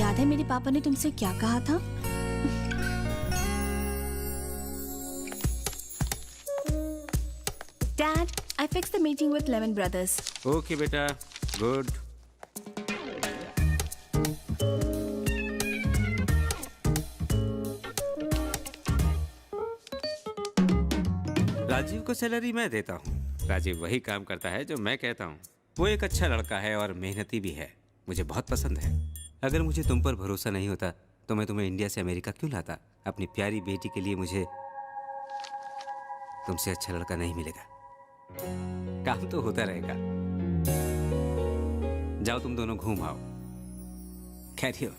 याद है मेरे पापा ने तुमसे क्या कहा था? Dad, I fixed the meeting with Lemon Brothers. Okay बेटा, गुड। राजीव को सैलरी मैं देता हूँ। राजीव वही काम करता है जो मैं कहता हूँ। वो एक अच्छा लड़का है और मेहनती भी है, मुझे बहुत पसंद है। अगर मुझे तुम पर भरोसा नहीं होता तो मैं तुम्हें इंडिया से अमेरिका क्यों लाता? अपनी प्यारी बेटी के लिए मुझे तुमसे अच्छा लड़का नहीं मिलेगा। काम तो होता रहेगा। जाओ तुम दोनों घूम आओ। खैरियो।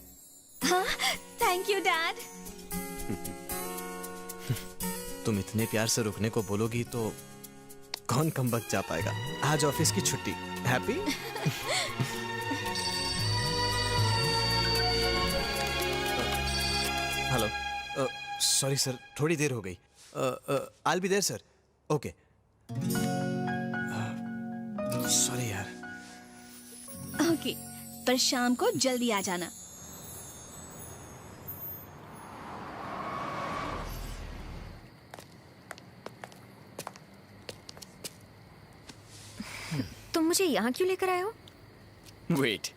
हाँ, थैंक यू डैड। तुम इतने प्यार से रुकने को बोलोगी तो कौन कमबख्त जा पाएगा। आज ऑफिस की छुट्टी। हैप्पी? हेलो, सॉरी सर, थोड़ी देर हो गई। I will be there sir. Okay. Sorry यार। ओके, पर शाम को जल्दी आ जाना। तुम मुझे यहाँ क्यों लेकर आए हो? वेट,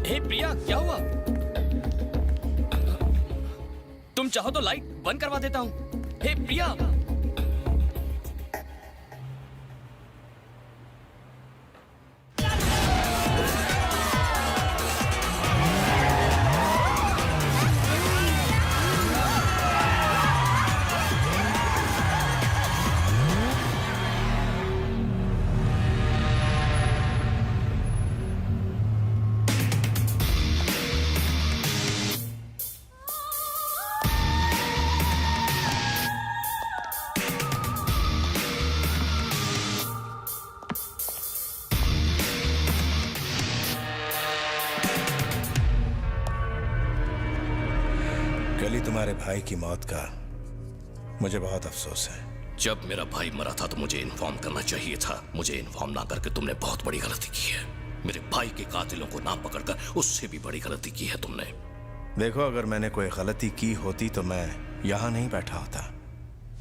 हे प्रिया, क्या हुआ? तुम चाहो तो लाइट बंद करवा देता हूं। हे प्रिया, कल तुम्हारे भाई की मौत का मुझे बहुत अफसोस है। जब मेरा भाई मरा था तो मुझे इन्फॉर्म करना चाहिए था। मुझे इन्फॉर्म ना करके तुमने बहुत बड़ी गलती की है। मेरे भाई के कातिलों को ना पकड़कर उससे भी बड़ी गलती की है तुमने। देखो, अगर मैंने कोई गलती की होती तो मैं यहाँ नहीं बैठा होता,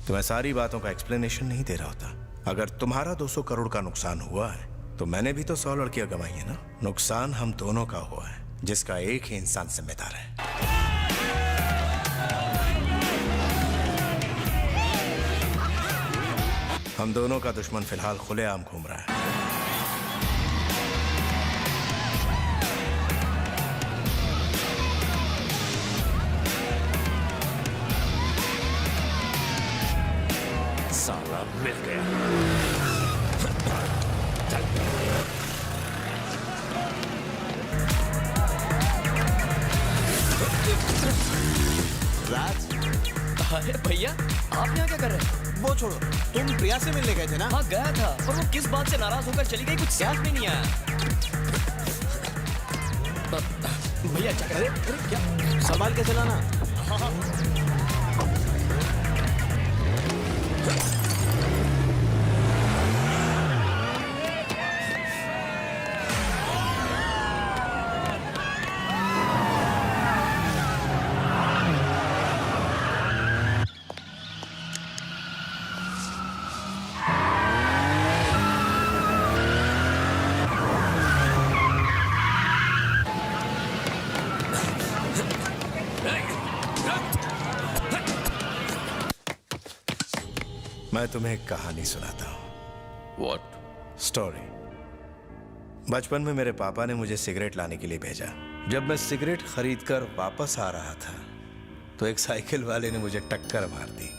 तो मैं सारी बातों का एक्सप्लेनेशन नहीं दे रहा होता। अगर तुम्हारा 200 करोड़ का नुकसान हुआ है तो मैंने भी तो 100 लड़कियां गंवाई है ना। नुकसान हम दोनों का हुआ है, जिसका एक ही इंसान जिम्मेदार है। हम दोनों का दुश्मन फिलहाल खुलेआम घूम रहा है। साला मिल गया। राज, अरे भैया, आप यहाँ क्या कर रहे हैं? वो छोड़ो, तुम प्रिया से मिलने गए थे ना? हाँ गया था, पर वो किस बात से नाराज होकर चली गई कुछ समझ में नहीं आया। भैया क्या कर रहे हैं? क्या संभाल के चलाना। हाँ हाँ। मैं तुम्हें एक कहानी सुनाता हूं। व्हाट? स्टोरी। बचपन में मेरे पापा ने मुझे सिगरेट लाने के लिए भेजा। जब मैं सिगरेट खरीदकर वापस आ रहा था तो एक साइकिल वाले ने मुझे टक्कर मार दी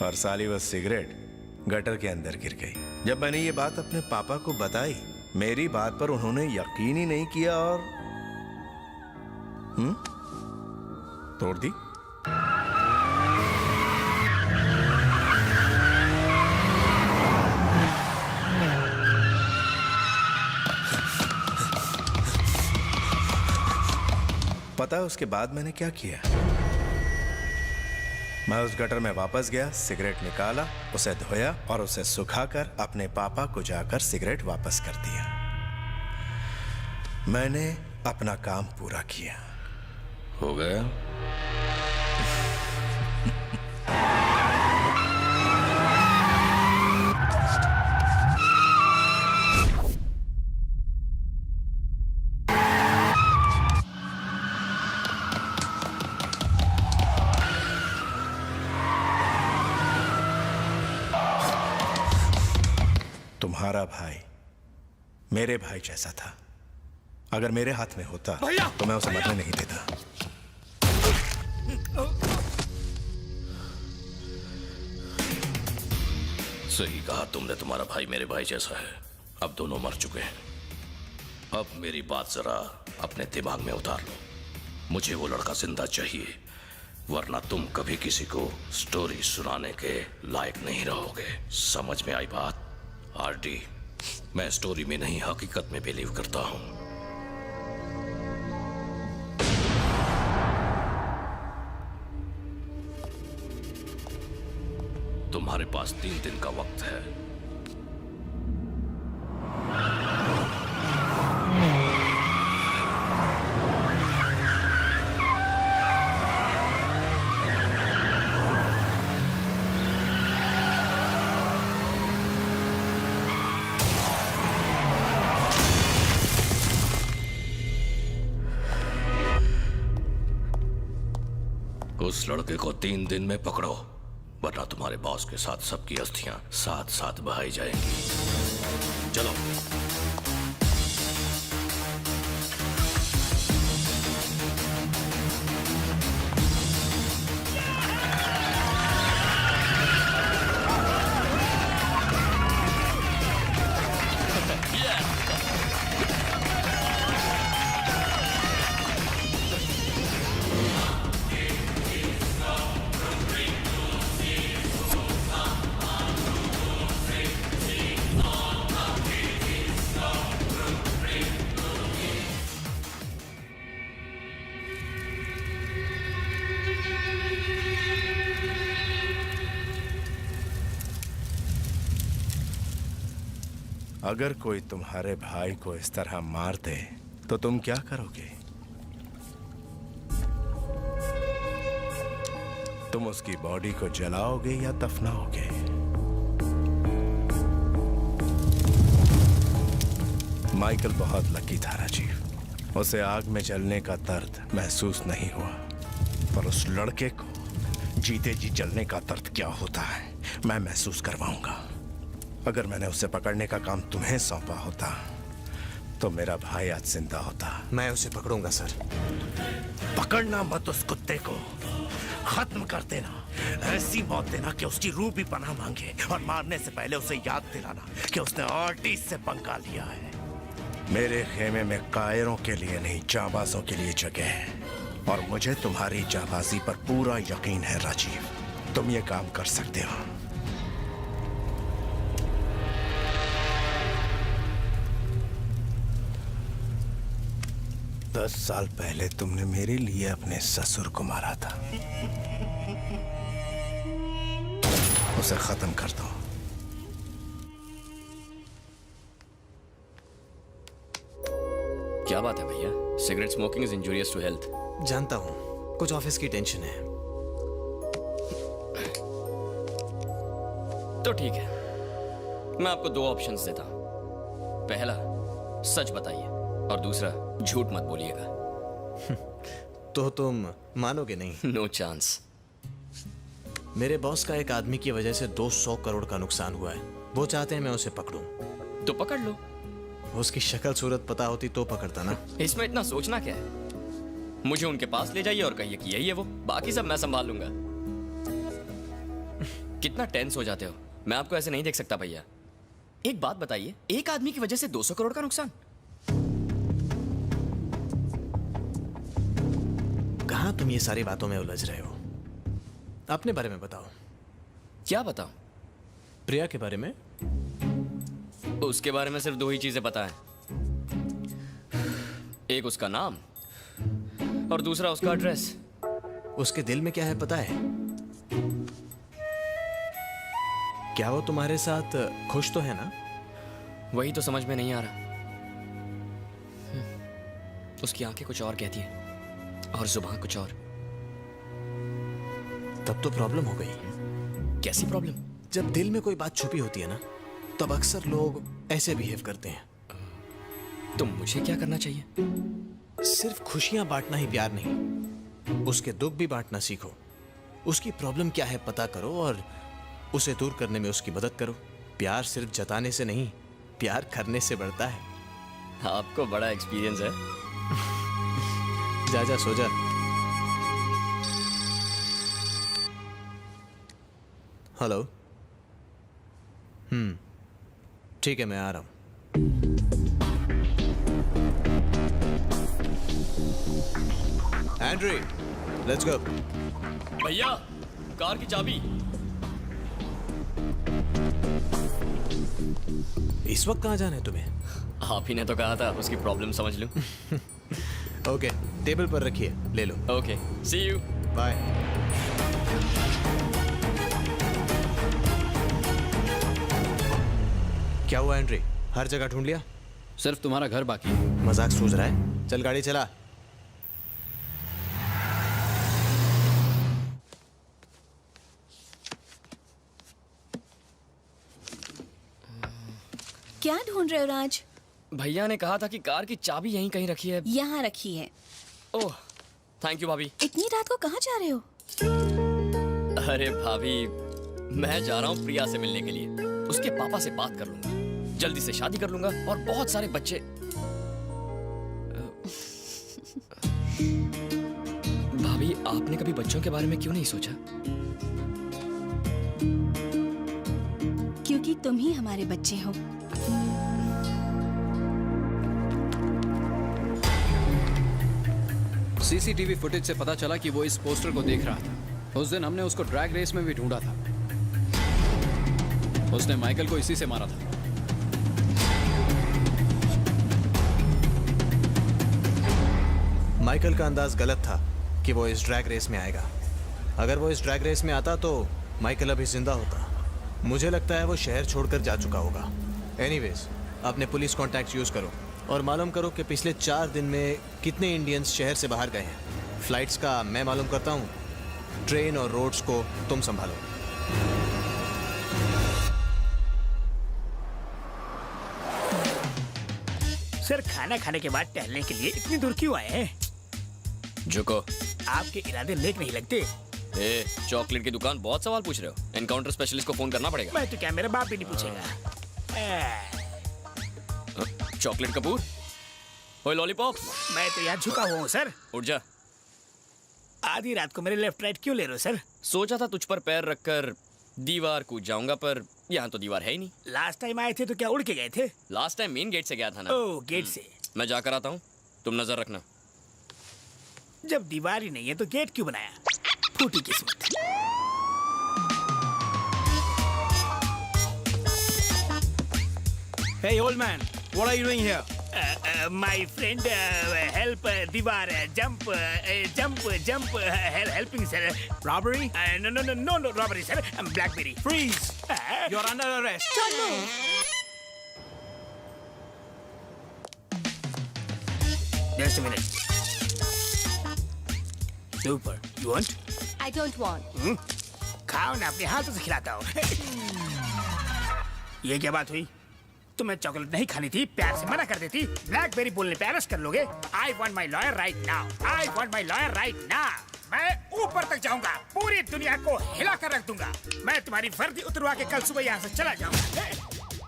और साली वो सिगरेट गटर के अंदर गिर गई। जब मैंने ये बात अपने पापा को बताई, मेरी बात पर उन्होंने यकीन ही नहीं किया और तोड़ दी। पता है उसके बाद मैंने क्या किया? मैं उस गटर में वापस गया, सिगरेट निकाला, उसे धोया और उसे सुखाकर अपने पापा को जाकर सिगरेट वापस कर दिया। मैंने अपना काम पूरा किया। हो गया? तुम्हारा भाई मेरे भाई जैसा था। अगर मेरे हाथ में होता तो मैं उसे मरने नहीं देता। सही कहा तुमने, तुम्हारा भाई मेरे भाई जैसा है। अब दोनों मर चुके हैं। अब मेरी बात जरा अपने दिमाग में उतार लो। मुझे वो लड़का जिंदा चाहिए, वरना तुम कभी किसी को स्टोरी सुनाने के लायक नहीं रहोगे। समझ में आई बात? आरडी, मैं स्टोरी में नहीं हकीकत में बिलीव करता हूं। तुम्हारे पास 3 दिन का वक्त है। उस लड़के को 3 दिन में पकड़ो, वरना तुम्हारे बॉस के साथ सबकी अस्थियां साथ साथ बहाई जाएंगी। चलो। अगर कोई तुम्हारे भाई को इस तरह मार दे तो तुम क्या करोगे? तुम उसकी बॉडी को जलाओगे या दफनाओगे? माइकल बहुत लकी था राजीव। उसे आग में जलने का दर्द महसूस नहीं हुआ, पर उस लड़के को जीते जी जलने का दर्द क्या होता है मैं महसूस करवाऊंगा। अगर मैंने उसे पकड़ने का काम तुम्हें सौंपा होता तो मेरा भाई आज जिंदा होता। मैं उसे पकड़ूंगा सर। पकड़ना मत उस कुत्ते को, खत्म कर देना। ऐसी मौत देना कि उसकी रूह भी पनाह मांगे, और मारने से पहले उसे याद दिलाना कि उसने आर्टिस्ट से पंगा लिया है। मेरे खेमे में कायरों के लिए नहीं, जाबाजों के लिए जगह है, और मुझे तुम्हारी जाबाजी पर पूरा यकीन है राजीव। तुम ये काम कर सकते हो। 10 साल पहले तुमने मेरे लिए अपने ससुर को मारा था। उसे खत्म कर दो। क्या बात है भैया? Cigarette smoking is injurious to health. जानता हूँ, कुछ ऑफिस की टेंशन है। तो ठीक है, मैं आपको 2 ऑप्शंस देता हूं। पहला, सच बताइए, और दूसरा, झूठ मत बोलिएगा। तो तुम मानोगे नहीं? No chance. मेरे बॉस का एक आदमी की वजह से 200 करोड़ का नुकसान हुआ है। वो चाहते हैं मैं उसे पकड़ूं। तो पकड़ लो। उसकी शक्ल सूरत पता होती तो पकड़ता ना। इसमें इतना सोचना क्या है? मुझे उनके पास ले जाइए और कहिए कि यही है वो, बाकी सब मैं संभाल लूंगा। कितना टेंस हो जाते हो, मैं आपको ऐसे नहीं देख सकता भैया। एक बात बताइए, एक आदमी की वजह से 200 करोड़ का नुकसान? कहां तुम ये सारी बातों में उलझ रहे हो? अपने बारे में बताओ। क्या बताऊं? प्रिया के बारे में? उसके बारे में सिर्फ 2 ही चीजें पता है। एक उसका नाम और दूसरा उसका एड्रेस। उसके दिल में क्या है पता है? क्या वो तुम्हारे साथ खुश तो है ना? वही तो समझ में नहीं आ रहा। उसकी आंखें कुछ और कहती हैं और जुबान कुछ और। तब तो प्रॉब्लम हो गई। कैसी प्रॉब्लम? जब दिल में कोई बात छुपी होती है ना, तब अक्सर लोग ऐसे बिहेव करते हैं। तो मुझे क्या करना चाहिए? सिर्फ खुशियां बांटना ही प्यार नहीं, उसके दुख भी बांटना सीखो। उसकी प्रॉब्लम क्या है पता करो और उसे दूर करने में उसकी मदद करो। प्यार सिर्फ जताने से नहीं, प्यार करने से बढ़ता है। आपको बड़ा एक्सपीरियंस है। जा जा सो जा। हेलो। ठीक है, मैं आ रहा हूं। Andre, let's go. भैया, कार की चाबी। इस वक्त कहां जाना है तुम्हें? आप ही ने तो कहा था उसकी प्रॉब्लम समझ लूं। ओके, टेबल पर रखिए, ले लो। Okay, see you. बाय। क्या हुआ एंड्री? हर जगह ढूंढ लिया? सिर्फ तुम्हारा घर बाकी है। मजाक सूझ रहा है? चल गाड़ी चला। क्या ढूंढ रहे हो राज? भैया ने कहा था कि कार की चाबी यहीं कहीं रखी है। यहाँ रखी है। ओह, थैंक यू भाभी। इतनी रात को कहाँ जा रहे हो? अरे भाभी, मैं जा रहा हूँ प्रिया से मिलने के लिए। उसके पापा से बात कर लूंगा, जल्दी से शादी कर लूंगा और बहुत सारे बच्चे। भाभी, आपने कभी बच्चों के बारे में क्यों नहीं सोचा? क्योंकि तुम ही हमारे बच्चे हो। सीसीटीवी फुटेज से पता चला कि वो इस पोस्टर को देख रहा था। उस दिन हमने उसको ड्रैग रेस में भी ढूंढा था। उसने माइकल को इसी से मारा था। माइकल का अंदाज गलत था कि वो इस ड्रैग रेस में आएगा। अगर वो इस ड्रैग रेस में आता तो माइकल अभी जिंदा होता। मुझे लगता है वो शहर छोड़कर जा चुका होगा। एनीवेज, अपने पुलिस कॉन्टैक्ट यूज करो और मालूम करो कि पिछले 4 दिन में कितने इंडियंस शहर से बाहर गए हैं। फ्लाइट्स का मैं मालूम करता हूँ, ट्रेन और रोड्स को तुम संभालो। सर, खाना खाने के बाद टहलने के लिए इतनी दूर क्यों आए हैं? झुको। आपके इरादे नेक नहीं लगते। ए, चॉकलेट की दुकान, बहुत सवाल पूछ रहे हो। एनकाउंटर स्पेशलिस्ट को फोन करना पड़ेगा। मैं तो क्या, मेरा बाप भी नहीं पूछेगा। चॉकलेट कपूर, ओए लॉलीपॉप। मैं तो यहाँ झुका हुआ हूँ सर। उठ जा। आधी रात को मेरे लेफ्ट राइट क्यों ले रहे हो सर? सोचा था तुझ पर पैर रखकर दीवार कूद जाऊंगा, पर यहाँ तो दीवार है ही नहीं। लास्ट टाइम आए थे तो क्या उड़ के गए थे? लास्ट टाइम मेन गेट से गया था ना। ओह, गेट से। मैं जाकर आता हूँ, तुम नजर रखना। जब दीवार ही नहीं है तो गेट क्यों बनाया? फूटी किस्मत। Hey, old man, what are you doing here? My friend, help दीवार, jump, helping sir. Robbery? No, robbery sir. Blackberry. Freeze! You're under arrest. Just a minute. Super. You want? I don't want. खाओ ना, अपने हाथों से खिलाता हूँ। ये क्या बात हुई? तुम्हें चॉकलेट नहीं खानी थी, प्यार से मना कर देती। ब्लैकबेरी बोलने पे अरेस्ट कर लोगे। I want my lawyer right now. I want my lawyer right now. मैं ऊपर तक जाऊंगा, पूरी दुनिया को हिला कर रख दूंगा। मैं तुम्हारी वर्दी उतरवा के कल सुबह यहाँ से चला जाऊंगा।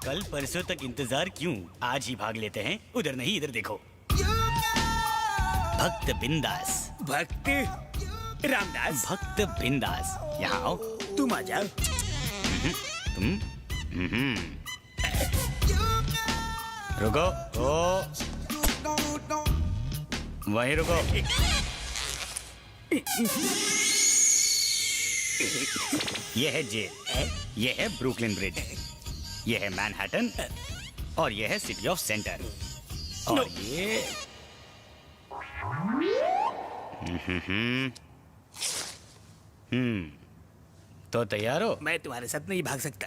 कल परसों तक इंतजार क्यों, आज ही भाग लेते हैं। उधर नहीं इधर देखो। भक्त बिंदास। भक्त रामदास। भक्त बिंदास, यहाँ आओ। तुम आ जाओ। तुम रुको। ओ वहीं रुको। ये है जेल, ये है ब्रुकलिन ब्रिज, ये है मैनहट्टन और ये है सिटी ऑफ सेंटर। और ये तो तैयार हो? मैं तुम्हारे साथ नहीं भाग सकता।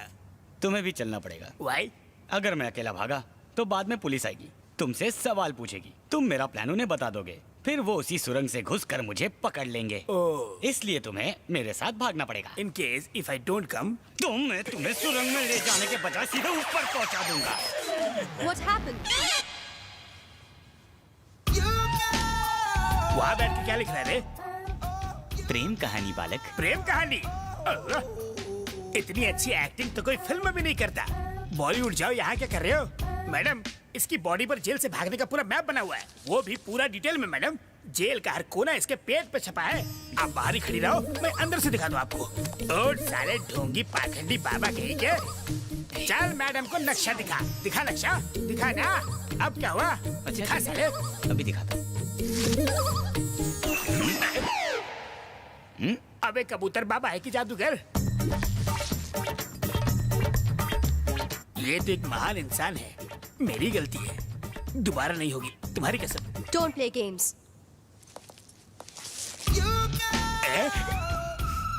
तुम्हें भी चलना पड़ेगा। Why? अगर मैं अकेला भागा तो बाद में पुलिस आएगी, तुमसे सवाल पूछेगी, तुम मेरा प्लान उन्हें बता दोगे, फिर वो उसी सुरंग से घुसकर मुझे पकड़ लेंगे। इसलिए तुम्हें मेरे साथ भागना पड़ेगा। In case if I don't come, मैं तुम्हें सुरंग में ले जाने के बजाय सीधे ऊपर पहुंचा दूंगा। What happened? वहाँ बैठ के क्या लिख रहा है रे? प्रेम कहानी बालक। प्रेम कहानी? इतनी अच्छी एक्टिंग तो कोई फिल्म में भी नहीं करता। बॉलीवुड जाओ, यहाँ क्या कर रहे हो? मैडम, इसकी बॉडी पर जेल से भागने का पूरा मैप बना हुआ है, वो भी पूरा डिटेल में। मैडम, जेल का हर कोना इसके पेट पे छपा है। आप बाहर ही खड़ी रहो, मैं अंदर से दिखा दूं आपको। ओ साले ढोंगी पाखंडी बाबा कहेंगे। चल मैडम को नक्शा दिखा। दिखा नक्शा, दिखा ना। अब क्या हुआ? दिखा साले। अभी दिखाता। अबे कबूतर बाबा है कि जादूगर? ये तो एक महान इंसान है। मेरी गलती है, दोबारा नहीं होगी, तुम्हारी कसम। Don't play games.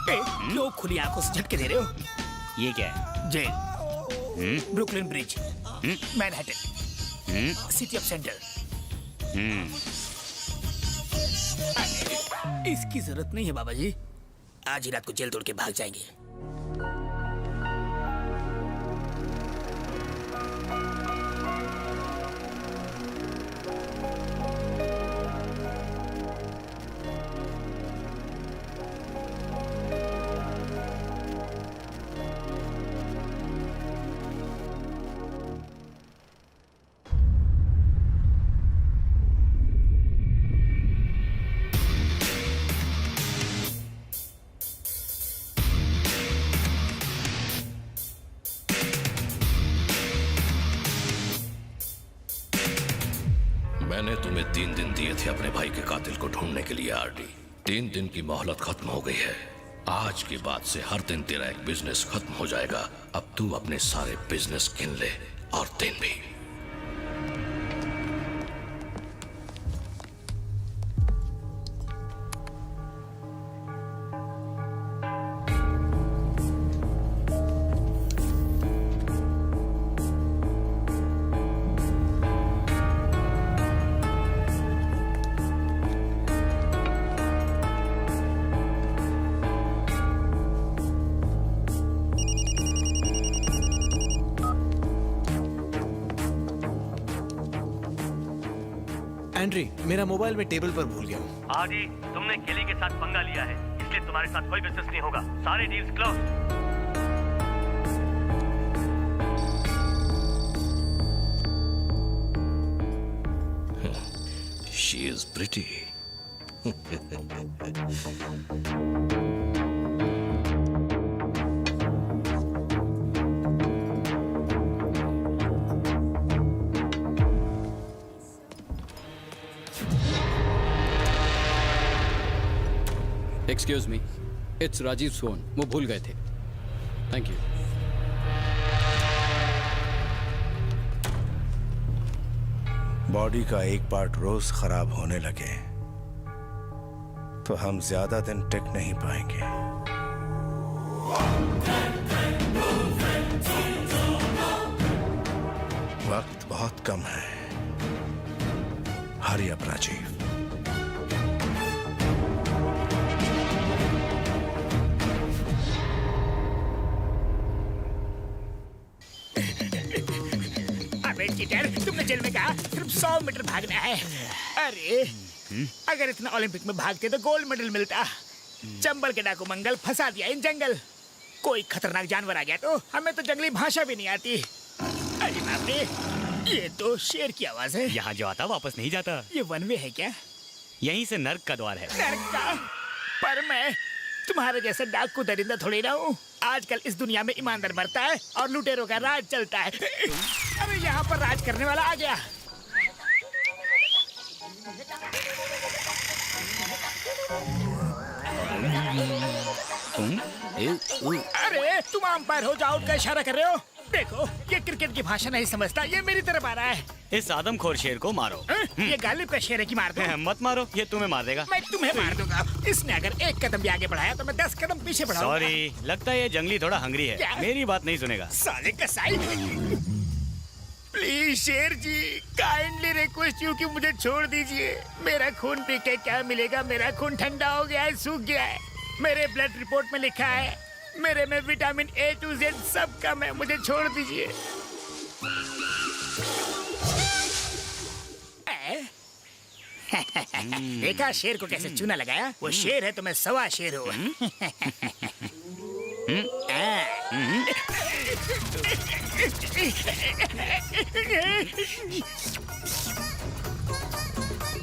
क्यों खुली आंखों से झटके दे रहे हो? ये क्या है? Jail, Brooklyn Bridge, Manhattan, city of centre. इसकी जरूरत नहीं है बाबा जी, आज ही रात को जेल तोड़ के भाग जाएंगे। मैंने तुम्हें 3 दिन दिए थे अपने भाई के कातिल को ढूंढने के लिए आरडी। 3 दिन की मोहलत खत्म हो गई है। आज के बाद से हर दिन तेरा एक बिजनेस खत्म हो जाएगा। अब तू अपने सारे बिजनेस गिन ले, और दिन भी। एंड्री, मेरा मोबाइल में टेबल पर भूल गया हूँ। आदि, तुमने केली के साथ पंगा लिया है, इसलिए तुम्हारे साथ कोई बिजनेस नहीं होगा। सारे deals close. She is pretty. Excuse me, it's Rajiv Son. वो भूल गए थे। Thank you. बॉडी का एक पार्ट रोज खराब होने लगे तो हम ज्यादा दिन टिक नहीं पाएंगे। वक्त बहुत कम है। Hurry up Rajiv. तुमने जेल में कहा सिर्फ 100 मीटर भागना है। अरे अगर इतना ओलंपिक में भागते तो गोल्ड मेडल मिलता। चंबल के डाकू मंगल फंसा दिया इन जंगल। कोई खतरनाक जानवर आ गया तो हमें तो जंगली भाषा भी नहीं आती। अरे बाप रे, ये तो शेर की आवाज है। यहाँ जो आता वापस नहीं जाता। ये वन वे है क्या? यहीं से नर्क का द्वार है। नर्क का? पर मैं तुम्हारे जैसे डाकू दरिंदा थोड़ी ना हूँ। आजकल इस दुनिया में ईमानदार मरता है और लुटेरों का राज चलता है। अरे यहाँ पर राज करने वाला आ गया। अरे तुम अंपायर हो, जाओ का इशारा कर रहे हो। देखो ये क्रिकेट की भाषा नहीं समझता, ये मेरी तरफ आ रहा है। इस आदमखोर शेर को मारो। ये गालिब का शेर है कि मार दो? मत मारो, ये तुम्हें मार देगा। मैं तुम्हें मार दूंगा। इसने अगर एक कदम भी आगे बढ़ाया तो मैं 10 कदम पीछे बढ़ाऊंगा। सॉरी, लगता है ये जंगली थोड़ा हंगरी है। क्या? मेरी बात नहीं सुनेगा। साले कसाई। प्लीज शेर जी, काइंडली रिक्वेस्ट यू कि मुझे छोड़ दीजिए। मेरा खून पी के क्या मिलेगा? मेरा खून ठंडा हो गया है, सूख गया है। मेरे ब्लड रिपोर्ट में लिखा है मेरे में विटामिन A to Z सब कम है। मुझे छोड़ दीजिए। देखा शेर को कैसे चूना लगाया? वो शेर है तो मैं सवा शेर हूँ।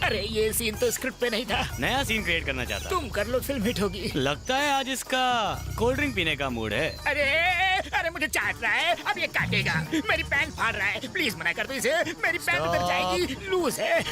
अरे ये सीन तो स्क्रिप्ट पे नहीं था। नया सीन क्रिएट करना चाहता। तुम कर लो, फिल्म हिट होगी। लगता है आज इसका कोल्ड ड्रिंक पीने का मूड है। अरे अरे मुझे चाट रहा है, अब ये काटेगा। मेरी पैंट फाड़ रहा है, प्लीज मना कर दो इसे। मेरी पैंट उतर जाएगी, लूज है।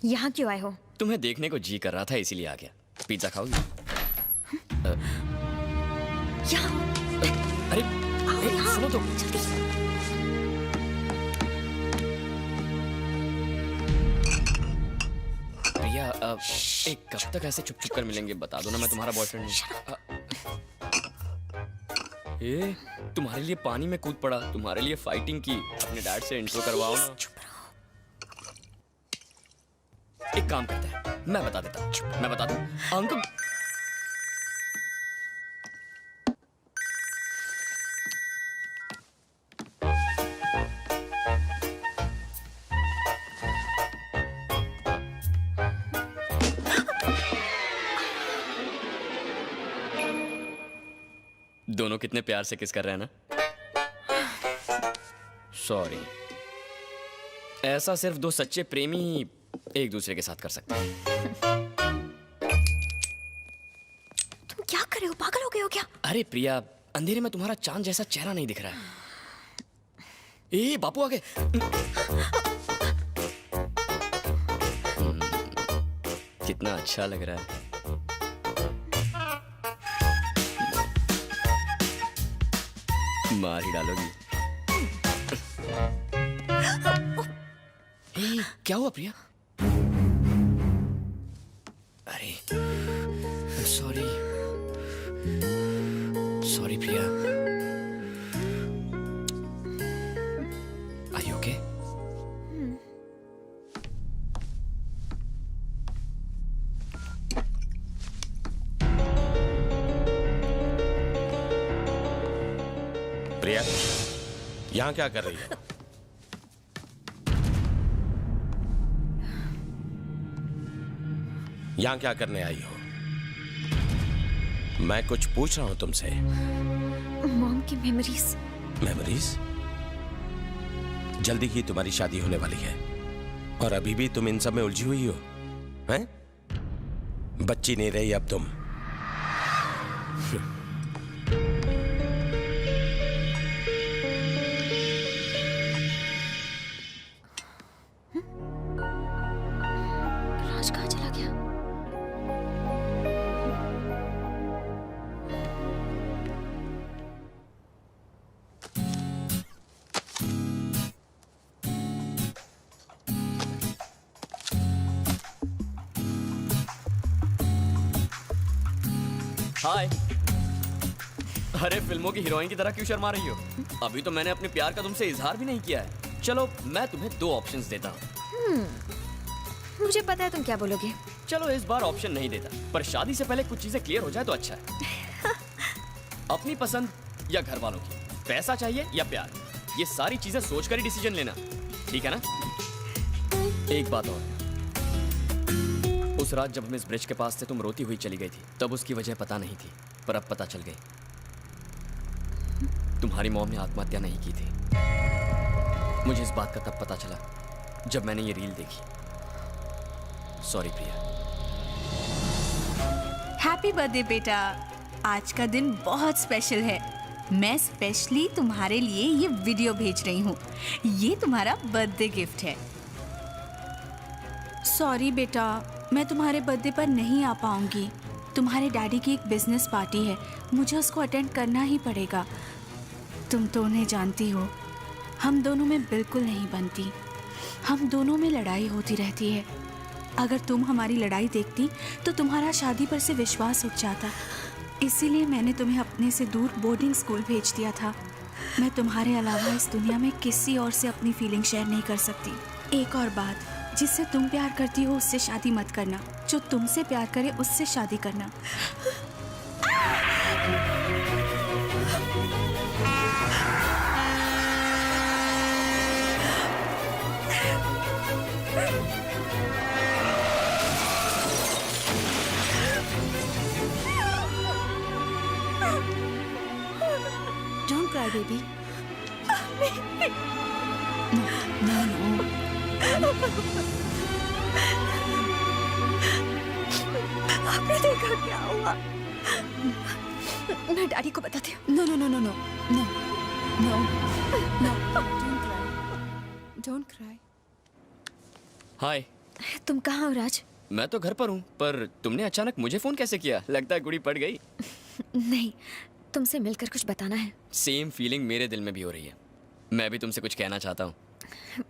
यहाँ क्यों आए हो? तुम्हें देखने को जी कर रहा था इसीलिए आ गया। पिज्जा खाओगी? अरे सुनो तो। प्रिया एक कब तक ऐसे छुप छुप कर मिलेंगे? बता दो ना, मैं तुम्हारा बॉयफ्रेंड हूँ। ए, तुम्हारे लिए पानी में कूद पड़ा, तुम्हारे लिए फाइटिंग की। अपने डैड से इंट्रो करवाओ ना। एक काम करते हैं, मैं बता देता हूँ। मैं बता दूं? अंकल दोनों कितने प्यार से किस कर रहे हैं ना। सॉरी, ऐसा सिर्फ दो सच्चे प्रेमी एक दूसरे के साथ कर सकते हैं। तुम क्या कर रहे हो? पागल हो गए हो क्या? अरे प्रिया, अंधेरे में तुम्हारा चांद जैसा चेहरा नहीं दिख रहा है। ए बापू आ गए। कितना अच्छा लग रहा है। मार ही डालोगी। ए, क्या हुआ प्रिया? अरे sorry sorry Priya. Are you okay? Priya, यहाँ क्या कर रही हो? यहाँ क्या करने आई हो? मैं कुछ पूछ रहा हूं तुमसे। मॉम की मेमोरीज। मेमोरीज? जल्दी ही तुम्हारी शादी होने वाली है और अभी भी तुम इन सब में उलझी हुई हो, हैं? बच्ची नहीं रही अब तुम। राज कहाँ चला गया? हाय। अरे फिल्मों की हीरोइन की तरह क्यों शर्मा रही हो? अभी तो मैंने अपने प्यार का तुमसे इजहार भी नहीं किया है। चलो मैं तुम्हें 2 ऑप्शंस देता हूँ। मुझे पता है तुम क्या बोलोगे। चलो इस बार ऑप्शन नहीं देता, पर शादी से पहले कुछ चीजें क्लियर हो जाए तो अच्छा है। अपनी पसंद या घर वालों की, पैसा चाहिए या प्यार, ये सारी चीजें सोचकर ही डिसीजन लेना, ठीक है ना? एक बात और, उस रात जब हम इस ब्रिज के पास थे तुम रोती हुई चली गई थी, तब उसकी वजह पता नहीं थी, पर अब पता चल गई। तुम्हारी मॉम ने आत्महत्या नहीं की थी। मुझे इस बात का तब पता चला जब मैंने ये रील देखी। सॉरी प्रिया। हैप्पी बर्थडे बेटा, आज का दिन बहुत स्पेशल है। मैं स्पेशली तुम्हारे लिए ये वीडियो भेज रही हूँ। ये तुम्हारा बर्थडे गिफ्ट है। सॉरी बेटा, मैं तुम्हारे बर्थडे पर नहीं आ पाऊंगी। तुम्हारे डैडी की एक बिजनेस पार्टी है, मुझे उसको अटेंड करना ही पड़ेगा। तुम तो उन्हें जानती हो, हम दोनों में बिल्कुल नहीं बनती। हम दोनों में लड़ाई होती रहती है। अगर तुम हमारी लड़ाई देखती तो तुम्हारा शादी पर से विश्वास उठ जाता। इसीलिए मैंने तुम्हें अपने से दूर बोर्डिंग स्कूल भेज दिया था। मैं तुम्हारे अलावा इस दुनिया में किसी और से अपनी फीलिंग शेयर नहीं कर सकती। एक और बात, जिससे तुम प्यार करती हो उससे शादी मत करना। जो तुमसे प्यार करे उससे शादी करना। Don't cry, baby. No. आपने देखा क्या हुआ? मैं डैडी को बताती हूँ। No. Don't cry. हाय। तुम कहाँ हो राज? मैं तो घर पर हूँ, पर तुमने अचानक मुझे फोन कैसे किया? लगता है गुड़ी पड़ गई। नहीं, तुमसे मिलकर कुछ बताना है। सेम फीलिंग मेरे दिल में भी हो रही है। मैं भी तुमसे कुछ कहना चाहता हूँ।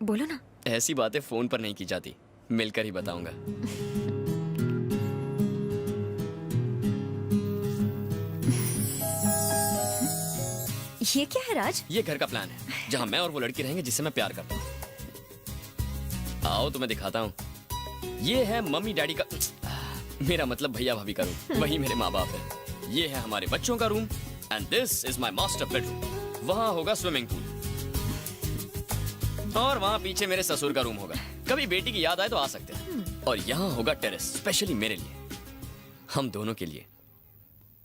बोलो ना। ऐसी बातें फोन पर नहीं की जाती, मिलकर ही बताऊंगा। ये क्या है राज? ये घर का प्लान है, जहाँ मैं और वो लड़की रहेंगे जिससे मैं प्यार करता हूँ। आओ तुम्हें दिखाता हूँ। ये है मम्मी डैडी का, मेरा मतलब भैया भाभी का रूम। वही मेरे माँ बाप है। ये है हमारे बच्चों का room and this is my master bedroom. वहाँ होगा स्विमिंग पूल और वहाँ पीछे मेरे ससुर का रूम होगा। कभी बेटी की याद आए तो आ सकते हैं। और यहाँ होगा टेरेस, स्पेशली मेरे लिए, हम दोनों के लिए।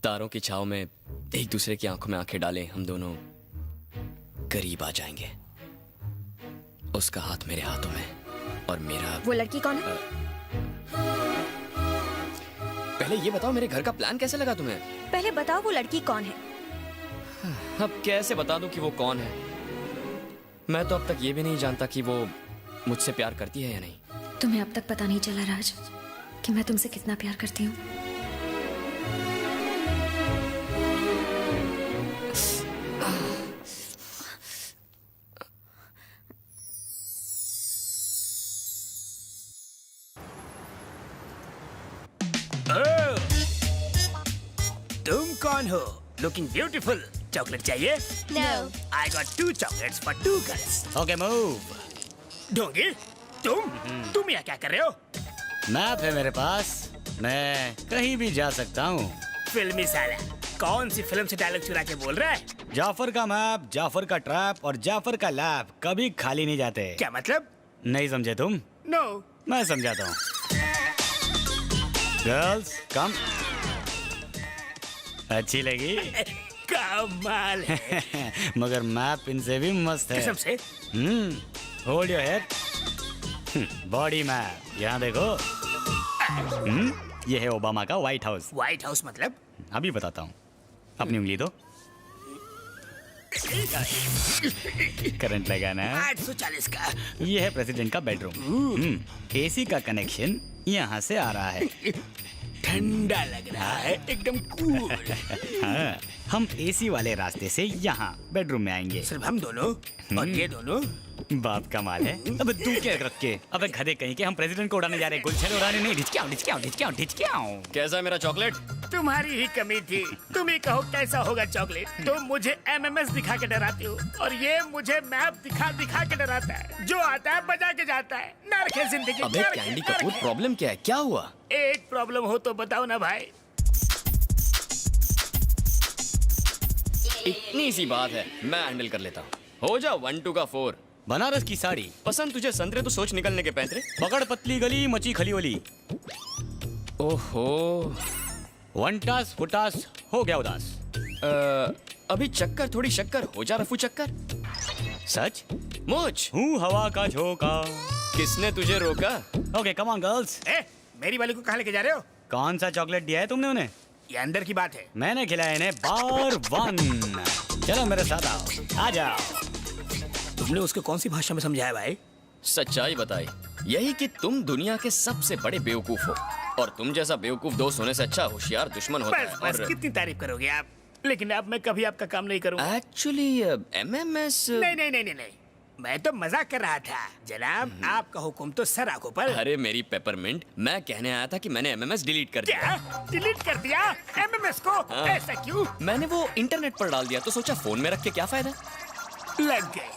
तारों की छाव में एक दूसरे की आंखों में आंखें डालें, हम दोनों करीब आ जाएंगे। उसका हाथ मेरे हाथों में और मेरा। वो लड़की कौन है? पहले ये बताओ मेरे घर का प्लान कैसे लगा तुम्हें? पहले बताओ वो लड़की कौन है? अब कैसे बता दूं कि वो कौन है? मैं तो अब तक ये भी नहीं जानता कि वो मुझसे प्यार करती है या नहीं। तुम्हें अब तक पता नहीं चला राज कि मैं तुमसे कितना प्यार करती हूँ। तुम कौन हो? Looking beautiful. चॉकलेट चाहिए? No. I got 2 chocolates for 2 girls. Okay, move. ढोंगी, तुम यहाँ क्या कर रहे हो? मैप है मेरे पास, मैं कहीं भी जा सकता हूँ। फिल्मी साला, कौन सी फिल्म से डायलॉग चुरा के बोल रहा है? जाफर का मैप, जाफर का ट्रैप और जाफर का लैब कभी खाली नहीं जाते। क्या मतलब? नहीं समझे तुम? No. मैं समझाता हूँ। गर्ल्स कम। अच्छी लगी? कमाल है। मगर मैप इनसे भी मस्त है। कसम से? Hold your head. Body map, यहाँ देखो। ये है ओबामा का व्हाइट हाउस। व्हाइट हाउस मतलब? अभी बताता हूँ। अपनी उंगली दो। करंट लगाना है। 840 का। ये है प्रेसिडेंट का बेडरूम। एसी का कनेक्शन यहाँ से आ रहा है। ठंडा लग रहा है, एकदम कूल। हाँ, हम एसी वाले रास्ते से यहाँ बेडरूम में आएंगे। सिर्फ हम दोनों? और ये दोनों? बाप का माल है। अब तू क्या रख के? अब गधे कहीं के हम प्रेसिडेंट को उड़ाने जा रहे हैं, गुलछड़ उड़ाने नहीं। ढिचक्याओ ढिचक्याओ ढिचक्याओ ढिचक्याओ। कैसा है मेरा चॉकलेट? तुम्हारी ही कमी थी। तुम ही कहो कैसा होगा चॉकलेट। तुम मुझे एमएमएस दिखा के डराती हो और ये मुझे मैप दिखा दिखा के डराता है। जो आता है बजा के जाता है। नर्क है जिंदगी। अबे नर्क है, कैंडी नर्क कपूर, है। प्रॉब्लम क्या है? क्या हुआ? एक प्रॉब्लम हो तो बताओ ना भाई। इतनी सी बात है, मैं हैंडल कर लेता हूँ। हो जा 1 2 का 4। बनारस की साड़ी पसंद तुझे संतरे तो सोच निकलने के पैंतरे। पकड़ पतली गली मची खली वली। ओहो, वनटास फुटास हो गया उदास। अभी चक्कर थोड़ी शक्कर हो जा रफू चक्कर। सच मुझ हूँ हवा का झोंका। किसने तुझे रोका? Okay come on girls. मेरी वाली को कहाँ लेके जा रहे हो? कौन सा चॉकलेट दिया है तुमने उन्हें? ये अंदर की बात है। मैंने खिलाया इन्हें बार 1। चलो मेरे साथ आओ, आ जाओ। तुमने उसको कौन सी भाषा में समझाया भाई? सच्चाई बताई, यही कि तुम दुनिया के सबसे बड़े बेवकूफ हो और तुम जैसा बेवकूफ दोस्त होने से अच्छा होशियार दुश्मन होता है। बस और कितनी तारीफ करोगे आप? लेकिन अब मैं कभी आपका काम नहीं करूँगा। एक्चुअली एमएमएस नहीं नहीं नहीं नहीं नहीं, मैं तो मजाक कर रहा था जनाब। आपका हुक्म तो सर आंखों पर। अरे मेरी पेपरमिंट, मैं कहने आया था कि मैंने एमएमएस डिलीट कर दिया। क्या डिलीट कर दिया एमएमएस को? हाँ। ऐसा क्यों? मैंने वो इंटरनेट पर डाल दिया तो सोचा फोन में रख के क्या फायदा। लग गए।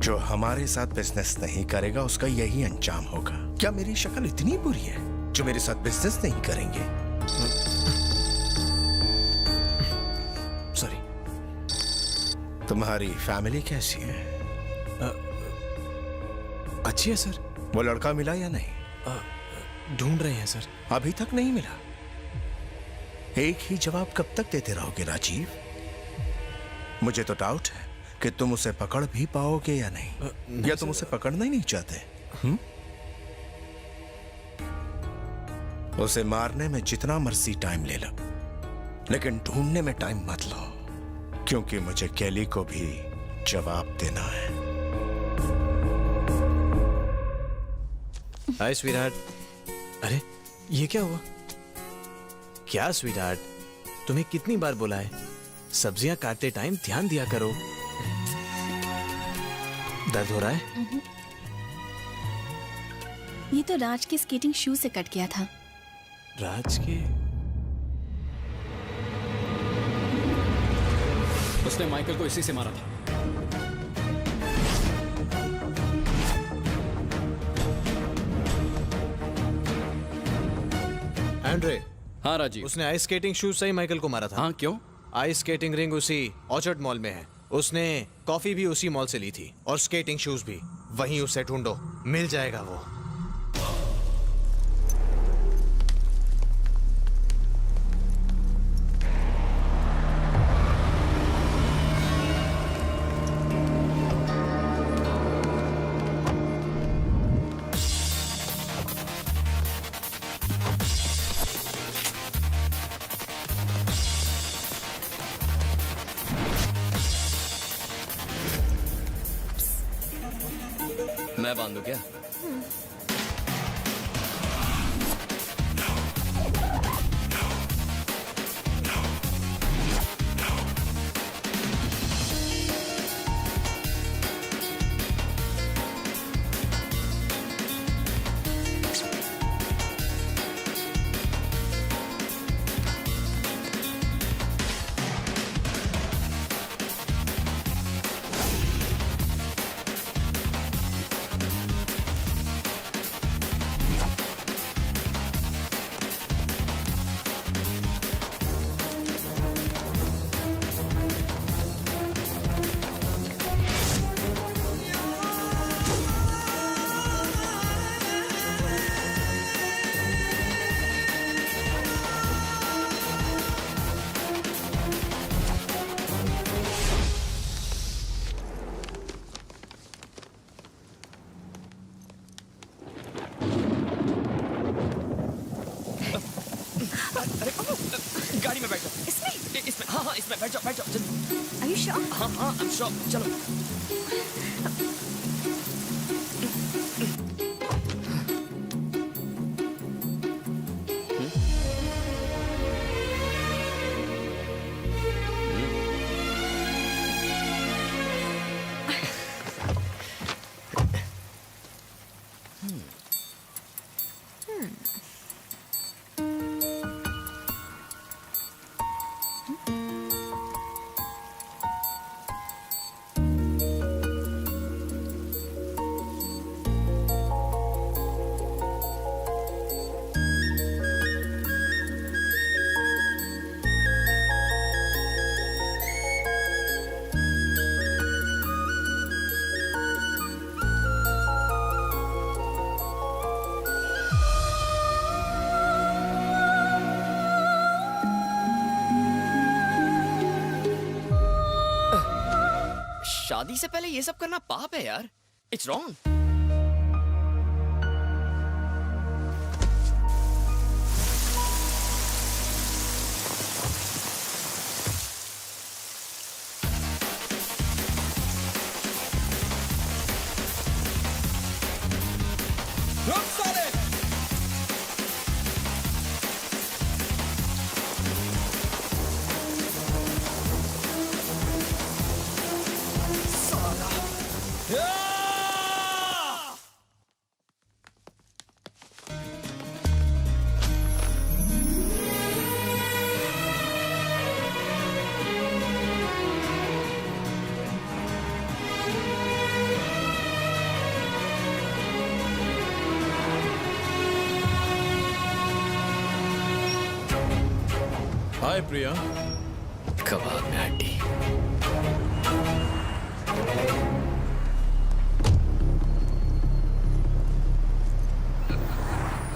जो हमारे साथ बिजनेस नहीं करेगा उसका यही अंजाम होगा। क्या मेरी शक्ल इतनी बुरी है जो मेरे साथ बिजनेस नहीं करेंगे? सॉरी। तुम्हारी फैमिली कैसी है? अच्छी है सर। वो लड़का मिला या नहीं? ढूंढ रहे हैं सर। अभी तक नहीं मिला। एक ही जवाब कब तक देते रहोगे राजीव? मुझे तो डाउट है कि तुम उसे पकड़ भी पाओगे या नहीं, या तुम उसे पकड़ना ही नहीं चाहते? उसे मारने में जितना मर्जी टाइम ले लो, लेकिन ढूंढने में टाइम मत लो, क्योंकि मुझे केली को भी जवाब देना है। हाय स्वीटहार्ट। अरे ये क्या हुआ? क्या स्वीटहार्ट, तुम्हें कितनी बार बोला है सब्जियां काटते टाइम ध्यान दिया करो। दर्द हो रहा है? ये तो राज के स्केटिंग शू से कट गया था। राज के? उसने माइकल को इसी से मारा था। एंड्रे। हाँ राजीव। उसने आइस स्केटिंग शूज से ही माइकल को मारा था। हाँ क्यों? आइस स्केटिंग रिंग उसी ऑर्चर्ड मॉल में है। उसने कॉफी भी उसी मॉल से ली थी और स्केटिंग शूज भी वहीं। उसे ढूंढो, मिल जाएगा वो। मैं बांधू क्या? बैठ जाओ जल्दी। Are you sure? हाँ हाँ I'm sure। चलो। शादी से पहले ये सब करना पाप है यार। It's wrong. हाय प्रिया। कबाब में हड्डी।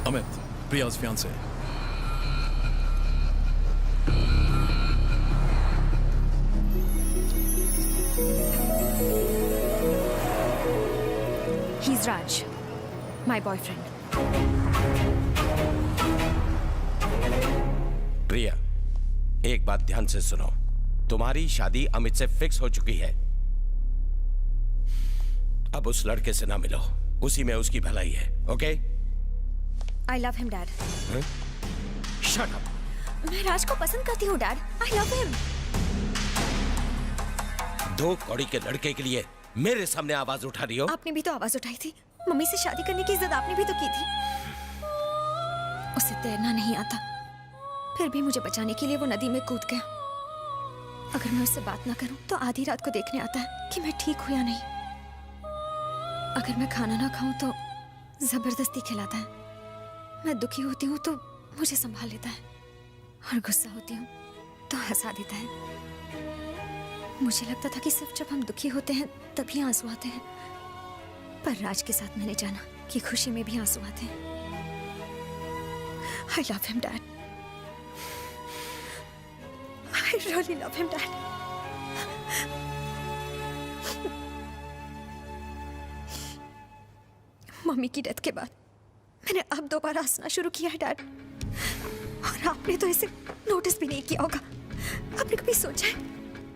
Amit, प्रिया's fiancé। He's Raj, my boyfriend. प्रिया, एक बात ध्यान से सुनो। तुम्हारी शादी अमित से फिक्स हो चुकी है। अब उस लड़के से ना मिलो, उसी में उसकी भलाई है। Okay? I love him, Dad. Shut up. मैं राज को पसंद करती हूँ, Dad. I love him. दो कौड़ी के लड़के के लिए मेरे सामने आवाज उठा रही हो? आपने भी तो आवाज उठाई थी। मम्मी से शादी करने की जिद आपने भी तो की थी। उसे तैरना नहीं आता, फिर भी मुझे बचाने के लिए वो नदी में कूद गया। अगर मैं उससे बात ना करूं तो आधी रात को देखने आता है कि मैं ठीक हूं या नहीं। अगर मैं खाना ना खाऊं तो जबरदस्ती खिलाता है। मैं दुखी होती हूँ तो मुझे संभाल लेता है, और गुस्सा होती हूँ तो हंसा देता है। मुझे लगता था कि सिर्फ जब हम दुखी होते हैं तभी आंसू आते हैं, पर राज के साथ मैंने जाना कि खुशी में भी आंसू आते हैं। I love him, Dad. I really love him, Dad. Mummy की डेथ के बाद मैंने अब दोबारा हंसना शुरू किया है, डैड। और आपने तो इसे नोटिस भी नहीं किया होगा। आपने कभी सोचा है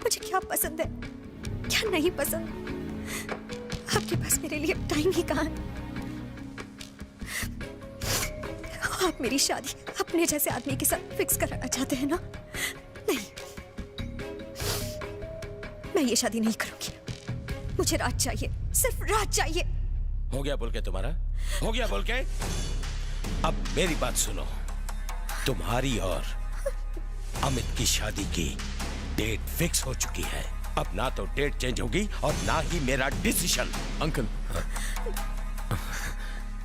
मुझे क्या पसंद है, क्या नहीं पसंद? आपके पास मेरे लिए टाइम ही कहाँ है? आप मेरी शादी अपने जैसे आदमी के साथ फिक्स कराना चाहते हैं ना? नहीं, मैं ये शादी नहीं करूंगी। मुझे राज चाहिए, सिर्फ राज चाहिए। हो गया बोल के तुम्हारा? हो गया बोल के? अब मेरी बात सुनो। तुम्हारी और अमित की शादी की डेट फिक्स हो चुकी है। अब ना तो डेट चेंज होगी और ना ही मेरा decision. Uncle,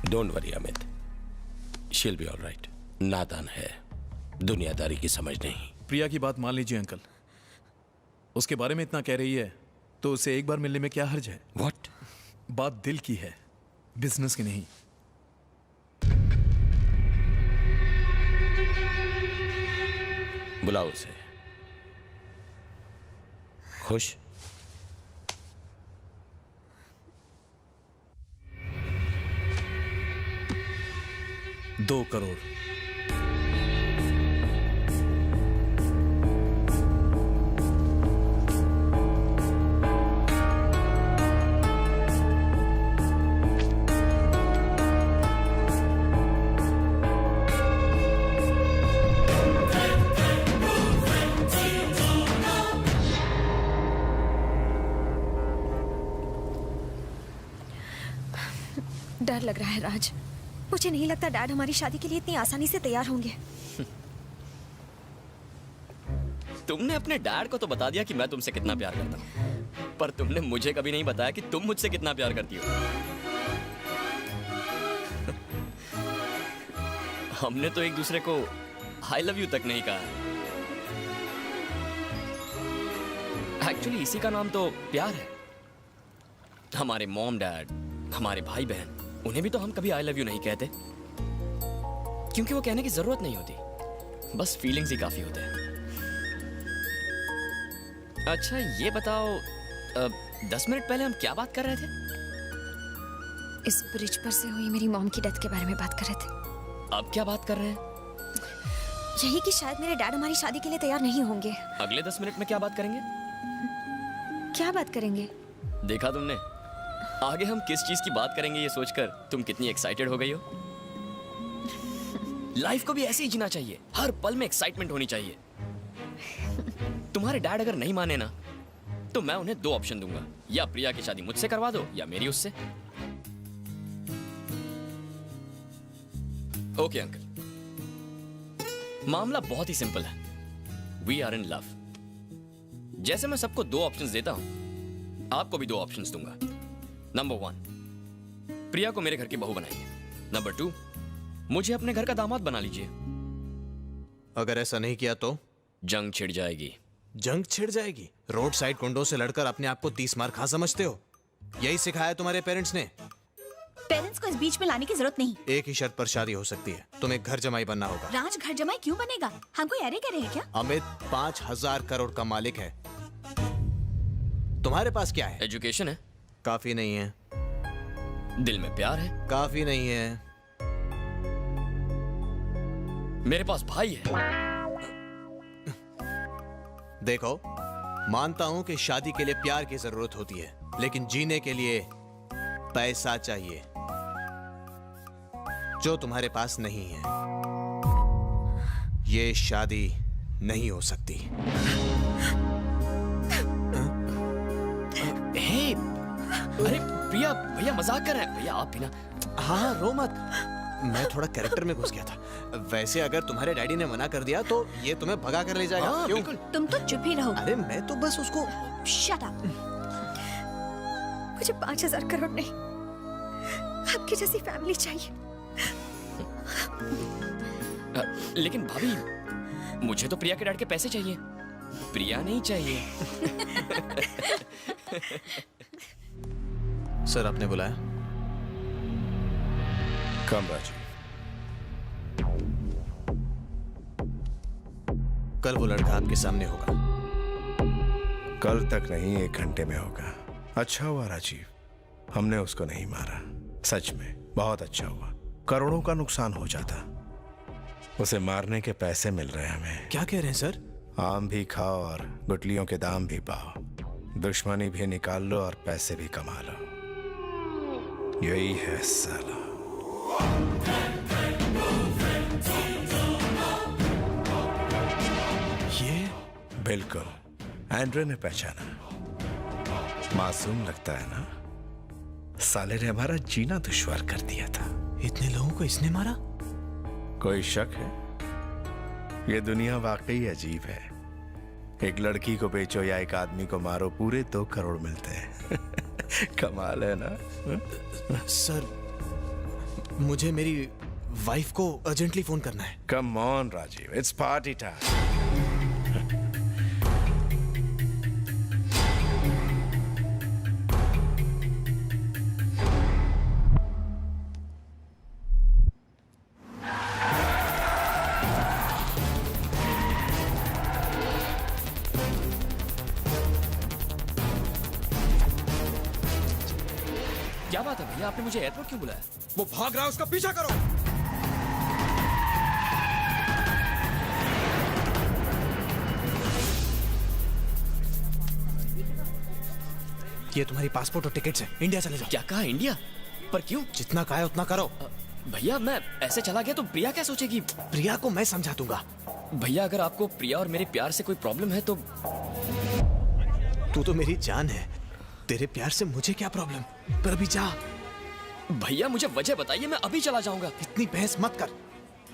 don't worry Amit, she'll be alright. नादान है, दुनियादारी की समझ नहीं। प्रिया की बात मान लीजिए अंकल। उसके बारे में इतना कह रही है तो उसे एक बार मिलने में क्या हर्ज है? व्हाट? बात दिल की है, बिजनेस की नहीं। बुलाओ उसे। खुश? $2 करोड़। डर लग रहा है राज। मुझे नहीं लगता डैड हमारी शादी के लिए इतनी आसानी से तैयार होंगे। तुमने अपने डैड को तो बता दिया कि मैं तुमसे कितना प्यार करता हूँ, पर तुमने मुझे कभी नहीं बताया कि तुम मुझसे कितना प्यार करती हो। हमने तो एक दूसरे को आई लव यू तक नहीं कहा। एक्चुअली इसी का नाम तो प्यार है। हमारे मॉम डैड, हमारे भाई बहन, उन्हें भी तो हम कभी आई लव यू नहीं कहते, क्योंकि वो कहने की जरूरत नहीं होती, बस फीलिंग्स ही काफी होते हैं। अच्छा ये बताओ, 10 मिनट पहले हम क्या बात कर रहे थे? इस ब्रिज पर से हुई मेरी मॉम की डेथ के बारे में बात कर रहे थे। अब क्या बात कर रहे हैं? यही कि शायद मेरे डैड हमारी शादी के लिए तैयार नहीं होंगे। अगले 10 मिनट में क्या बात करेंगे? क्या बात करेंगे? देखा तुमने, आगे हम किस चीज की बात करेंगे ये सोचकर तुम कितनी एक्साइटेड हो गई हो। लाइफ को भी ऐसे ही जीना चाहिए, हर पल में एक्साइटमेंट होनी चाहिए। तुम्हारे डैड अगर नहीं माने ना, तो मैं उन्हें 2 ऑप्शन दूंगा, या प्रिया की शादी मुझसे करवा दो या मेरी उससे। ओके अंकल, मामला बहुत ही सिंपल है। We are in love. जैसे मैं सबको 2 ऑप्शंस देता हूं, आपको भी 2 ऑप्शंस दूंगा। नंबर 1, प्रिया को मेरे घर की बहू बनाइए। नंबर 2, मुझे अपने घर का दामाद बना लीजिए। अगर ऐसा नहीं किया तो जंग छिड़ जाएगी। जंग छिड़ जाएगी? रोड साइड गुंडों से लड़कर अपने आप को 30 मार खा समझते हो? यही सिखाया तुम्हारे पेरेंट्स ने? पेरेंट्स को इस बीच में लाने की जरूरत नहीं। एक ही शर्त पर शादी हो सकती है, तुम्हें घर जमाई बनना होगा। राज घर जमाई क्यों बनेगा? हम कोई अरे करे हैं क्या? अमित 5000 करोड़ का मालिक है। तुम्हारे पास क्या है? एजुकेशन है। काफी नहीं है। दिल में प्यार है। काफी नहीं है। मेरे पास भाई है। देखो, मानता हूं कि शादी के लिए प्यार की जरूरत होती है, लेकिन जीने के लिए पैसा चाहिए, जो तुम्हारे पास नहीं है। ये शादी नहीं हो सकती। अरे प्रिया, भैया मजाक कर रहे हैं। भैया आप भी ना। हाँ रो मत, मैं थोड़ा कैरेक्टर में घुस गया था। वैसे अगर तुम्हारे डैडी ने मना कर दिया तो ये तुम्हें भगा कर ले जाएगा। हाँ, क्यों? तुम तो चुप ही रहो। अरे मैं तो बस उसको। Shut up. मुझे 5000 करोड़ नहीं, आपकी जैसी फैमिली चाहिए। लेकिन भाभी, मुझे तो प्रिया के डैड के पैसे चाहिए, प्रिया नहीं चाहिए। सर आपने बुलाया? कम राजू। कल वो लड़का आपके सामने होगा। कल तक नहीं, 1 घंटे में होगा। अच्छा हुआ राजीव, हमने उसको नहीं मारा। सच में बहुत अच्छा हुआ। करोड़ों का नुकसान हो जाता। उसे मारने के पैसे मिल रहे हैं हमें। क्या कह रहे हैं सर? आम भी खाओ और गुटलियों के दाम भी पाओ। दुश्मनी भी निकाल लो और पैसे भी कमा लो। यही है साला। ये बिल्कुल एंड्रे ने पहचाना। मासूम लगता है ना? साले ने हमारा जीना दुश्वार कर दिया था। इतने लोगों को इसने मारा? कोई शक है? ये दुनिया वाकई अजीब है। एक लड़की को बेचो या एक आदमी को मारो, पूरे 2 करोड़ मिलते हैं। कमाल है ना? सर, मुझे मेरी वाइफ को अर्जेंटली फोन करना है। Come on Rajiv, it's party time. क्या बात है भैया, आपने मुझे एयरपोर्ट क्यों बुलाया? वो भाग रहा है, उसका पीछा करो। ये तुम्हारी पासपोर्ट और टिकट्स हैं, इंडिया चले जाओ। क्या कहा? इंडिया? पर क्यों? जितना कहा है उतना करो। भैया मैं ऐसे चला गया तो प्रिया क्या सोचेगी? प्रिया को मैं समझा दूंगा। भैया अगर आपको प्रिया और मेरे प्यार से कोई प्रॉब्लम है तो। तू तो मेरी जान है, तेरे प्यार से मुझे क्या प्रॉब्लम? पर अभी जा। भैया मुझे वजह बताइए, मैं अभी चला जाऊंगा। इतनी बहस मत कर।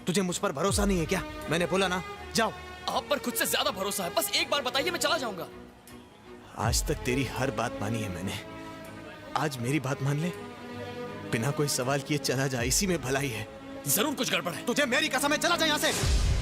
तुझे मुझ पर भरोसा नहीं है क्या? मैंने बोला ना, जाओ। आप पर खुद से ज्यादा भरोसा है, बस एक बार बताइए, मैं चला जाऊंगा। आज तक तेरी हर बात मानी है मैंने, आज मेरी बात मान ले। बिना कोई सवाल किए चला जा, इसी में भलाई है। जरूर कुछ गड़बड़ है। तुझे मेरी कसम है, चला जा यहाँ से।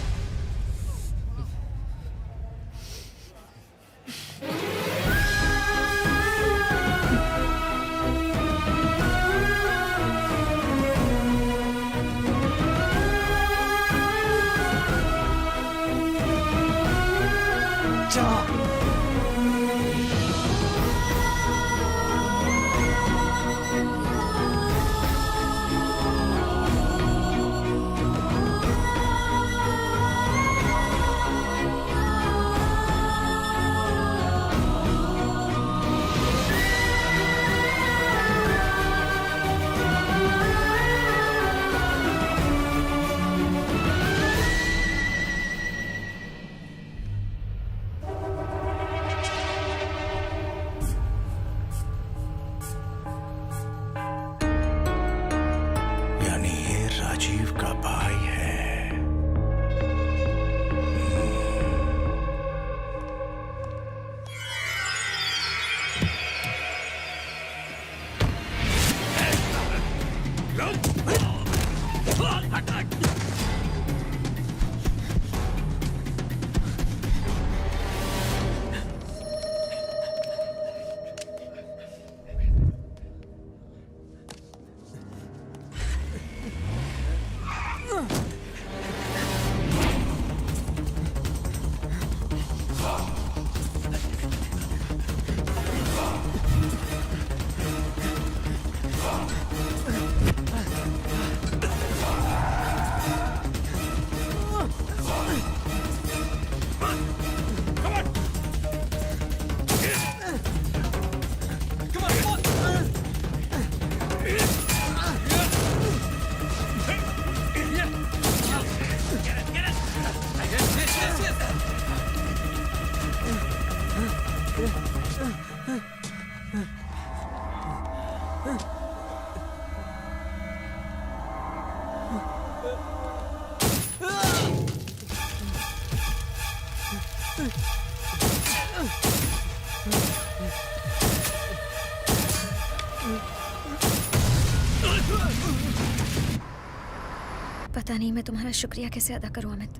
पता नहीं मैं तुम्हारा शुक्रिया कैसे अदा करूं Amit.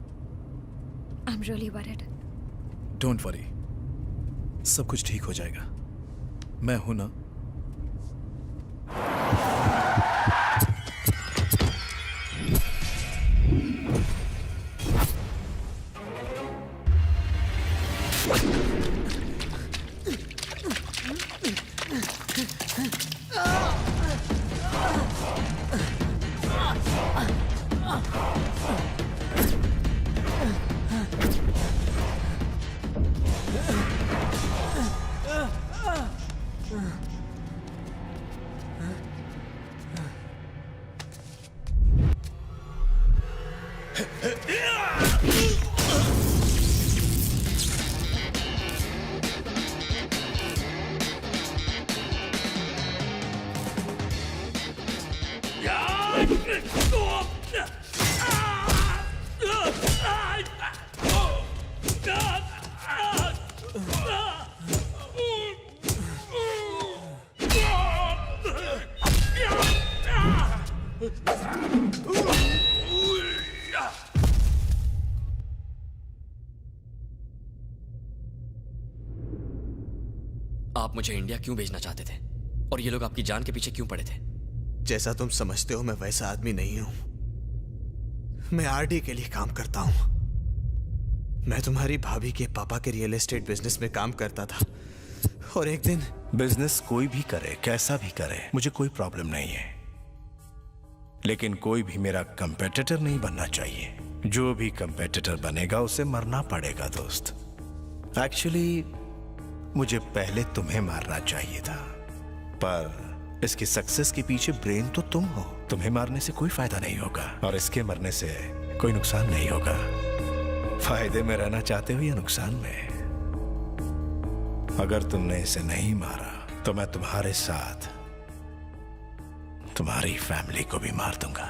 I am really worried. Don't worry, सब कुछ ठीक हो जाएगा। मैं हूं ना। आप मुझे इंडिया क्यों भेजना चाहते थे और ये लोग आपकी जान के पीछे क्यों पड़े थे? जैसा तुम समझते हो मैं वैसा आदमी नहीं हूं। मैं आरडी के लिए काम करता हूं। मैं तुम्हारी भाभी के पापा के रियल एस्टेट बिजनेस में काम करता था और एक दिन बिजनेस कोई भी करे, कैसा भी करे, मुझे कोई प्रॉब्लम नहीं है, लेकिन कोई भी मेरा कंपेटिटर नहीं बनना चाहिए। जो भी कंपेटिटर बनेगा उसे मरना पड़ेगा दोस्त। एक्चुअली मुझे पहले तुम्हें मारना चाहिए था, पर इसकी सक्सेस के पीछे ब्रेन तो तुम हो। तुम्हें मारने से कोई फायदा नहीं होगा और इसके मरने से कोई नुकसान नहीं होगा। फायदे में रहना चाहते हो या नुकसान में? अगर तुमने इसे नहीं मारा तो मैं तुम्हारे साथ तुम्हारी फैमिली को भी मार दूंगा।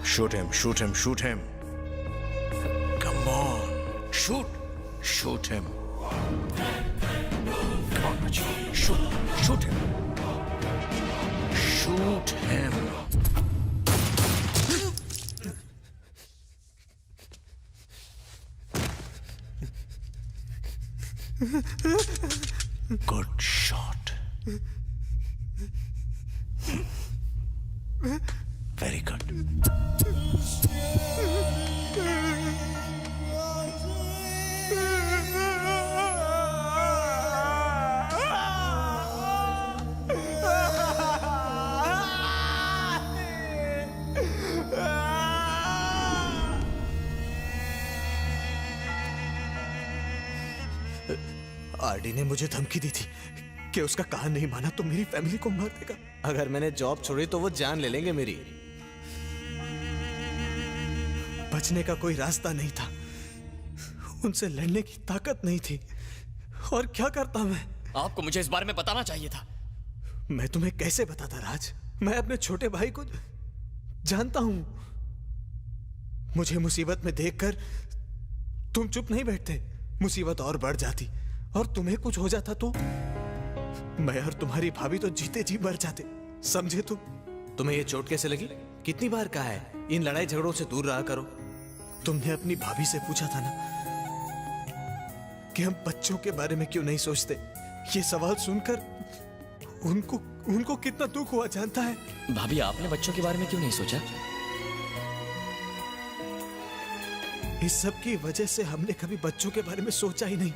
Shoot him, shoot him, shoot him. Come on, shoot, shoot him. Come on बच्ची, shoot, shoot him, shoot him. Good shot. Very good. RD ने मुझे धमकी दी थी कि उसका कहा नहीं माना तो मेरी फैमिली को मार देगा। अगर मैंने जॉब छोड़ी तो वो जान ले लेंगे मेरी। बचने का कोई रास्ता नहीं था, उनसे लड़ने की ताकत नहीं थी। और क्या करता मैं? आपको मुझे इस बारे में बताना चाहिए था। मैं तुम्हें कैसे बताता राज? मैं अपने छोटे भाई को जानता हूं। मुझे मुसीबत में देखकर तुम चुप नहीं बैठते, मुसीबत और बढ़ जाती। और तुम्हें कुछ हो जाता तो मैं और तुम्हारी भाभी तो जीते जी मर जाते, समझे तुम? तुम्हें ये चोट कैसे लगी? कितनी बार कहा है इन लड़ाई झगड़ों से दूर रहा करो। तुमने अपनी भाभी से पूछा था ना कि हम बच्चों के बारे में क्यों नहीं सोचते? ये सवाल सुनकर उनको कितना दुख हुआ जानता है? भाभी, आपने बच्चों के बारे में क्यों नहीं सोचा? इस सब की वजह से हमने कभी बच्चों के बारे में सोचा ही नहीं।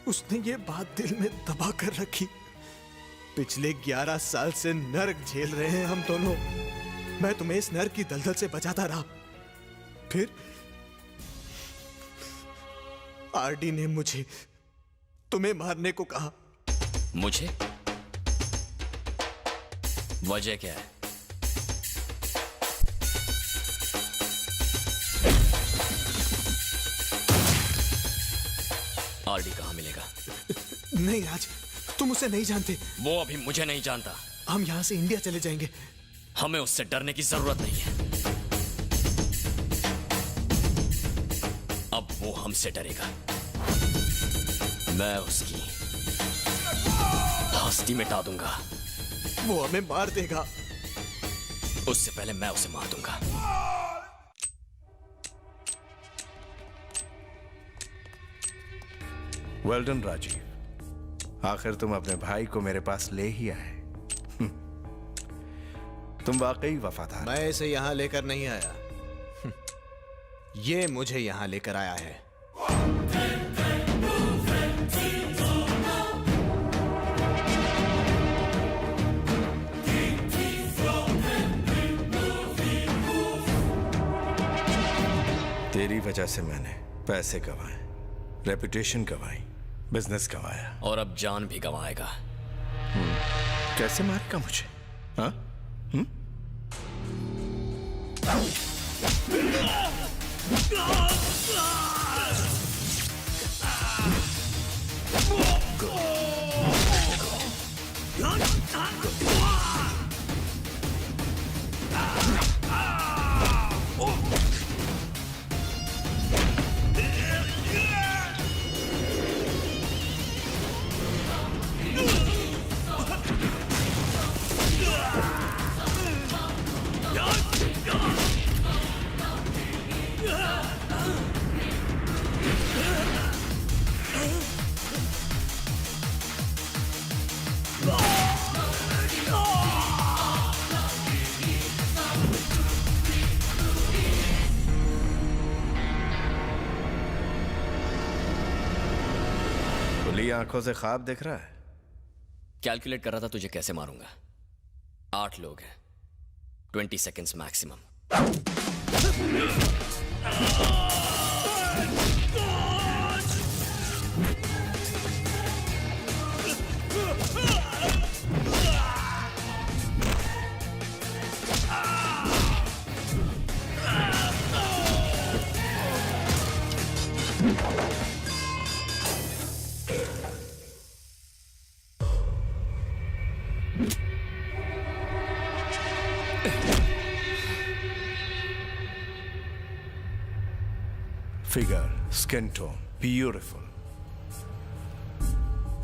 उसने ये बात दिल में दबा कर रखी। पिछले 11 साल से नर्क झेल रहे हैं हम दोनों। मैं तुम्हें इस नर्क की दलदल से बचाता रहा। फिर आरडी ने मुझे तुम्हें मारने को कहा। मुझे? वजह क्या है? आरडी कहाँ मिलेगा? नहीं राज, तुम उसे नहीं जानते। वो अभी मुझे नहीं जानता। हम यहाँ से इंडिया चले जाएंगे। हमें उससे डरने की जरूरत नहीं है। अब वो हमसे डरेगा। मैं उसकी हस्ती मिटा दूंगा। वो हमें मार देगा। उससे पहले मैं उसे मार दूंगा। वेल डन राजीव, आखिर तुम अपने भाई को मेरे पास ले ही आए। तुम वाकई वफादार। मैं इसे यहां लेकर नहीं आया, ये मुझे यहां लेकर आया है। तेरी वजह से मैंने पैसे गंवाए, रेपुटेशन गंवाई, बिजनेस गंवाया और अब जान भी गंवाएगा। कैसे मारेगा मुझे? हाँ? आंखों से ख्वाब देख रहा है? कैलकुलेट कर रहा था तुझे कैसे मारूंगा। 8 लोग हैं, 20 seconds maximum. Figure, skin tone, beautiful.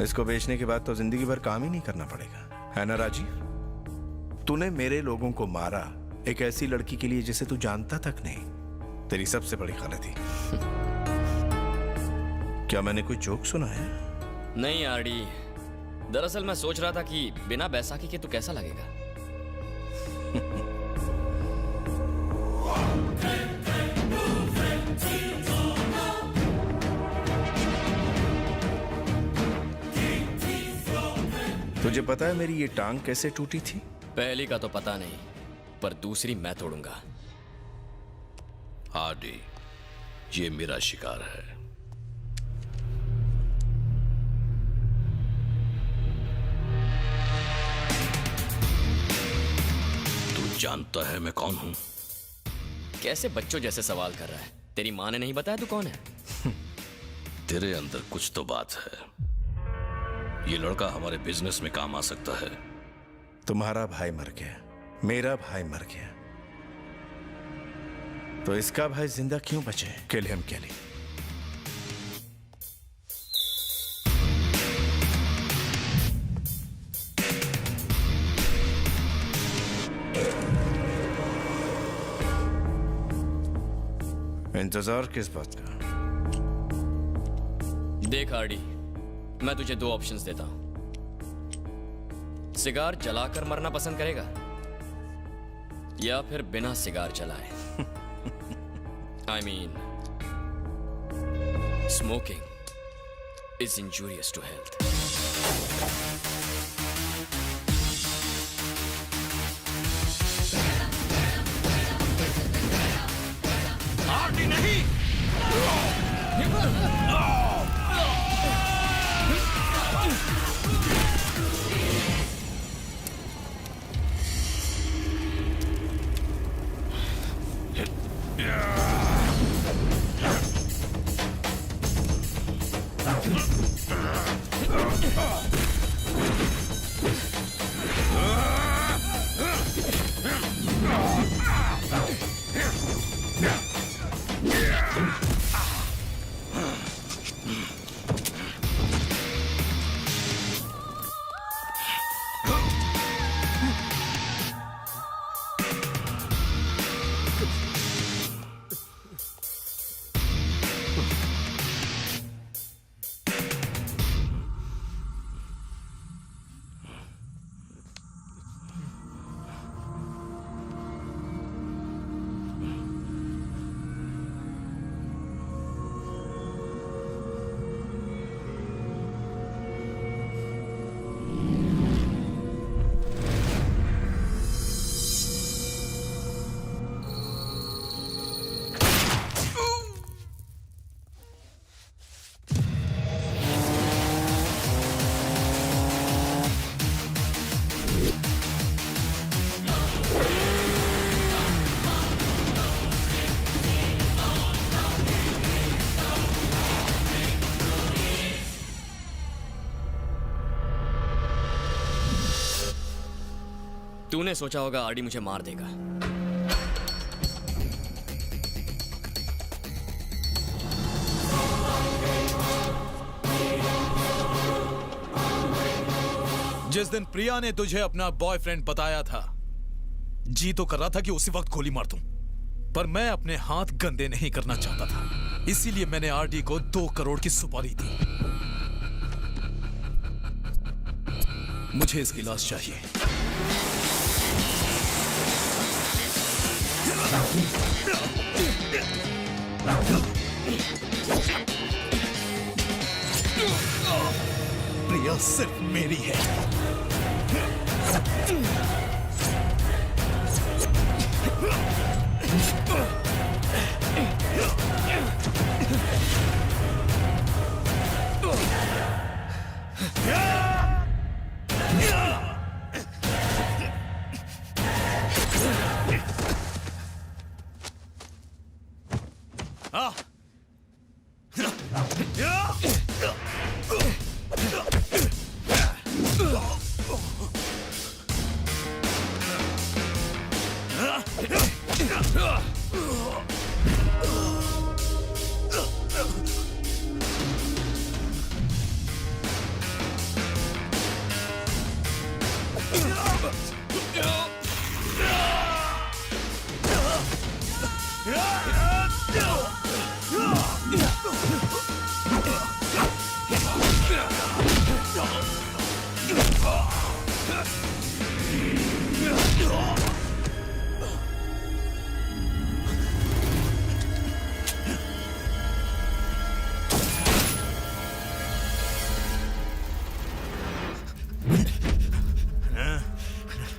इसको बेचने के बाद तो जिंदगी भर काम ही नहीं करना पड़ेगा, है ना राजी? तूने मेरे लोगों को मारा एक ऐसी लड़की के लिए जिसे तू जानता तक नहीं। तेरी सबसे बड़ी गलती। क्या मैंने कोई जोक सुना है? नहीं आरडी, दरअसल मैं सोच रहा था कि बिना बैसाखी के तू कैसा लगेगा। तुझे पता है मेरी ये टांग कैसे टूटी थी? पहली का तो पता नहीं, पर दूसरी मैं तोड़ूंगा। आरडी, ये मेरा शिकार है। तू जानता है मैं कौन हूं? कैसे बच्चों जैसे सवाल कर रहा है? तेरी माँ ने नहीं बताया तू कौन है? तेरे अंदर कुछ तो बात है। ये लड़का हमारे बिजनेस में काम आ सकता है। तुम्हारा भाई मर गया, मेरा भाई मर गया, तो इसका भाई जिंदा क्यों बचे? किल हिम केली। इंतजार किस बात का? देख आरडी, मैं तुझे दो ऑप्शंस देता हूं। सिगार जलाकर मरना पसंद करेगा या फिर बिना सिगार जलाए? I mean, smoking is injurious to health. RD नहीं! तूने सोचा होगा आरडी मुझे मार देगा। जिस दिन प्रिया ने तुझे अपना बॉयफ्रेंड बताया था, जी तो कर रहा था कि उसी वक्त गोली मार दूं, पर मैं अपने हाथ गंदे नहीं करना चाहता था। इसीलिए मैंने आरडी को 2 करोड़ की सुपारी दी। मुझे इसकी लाश चाहिए। प्रिया सिर्फ मेरी है।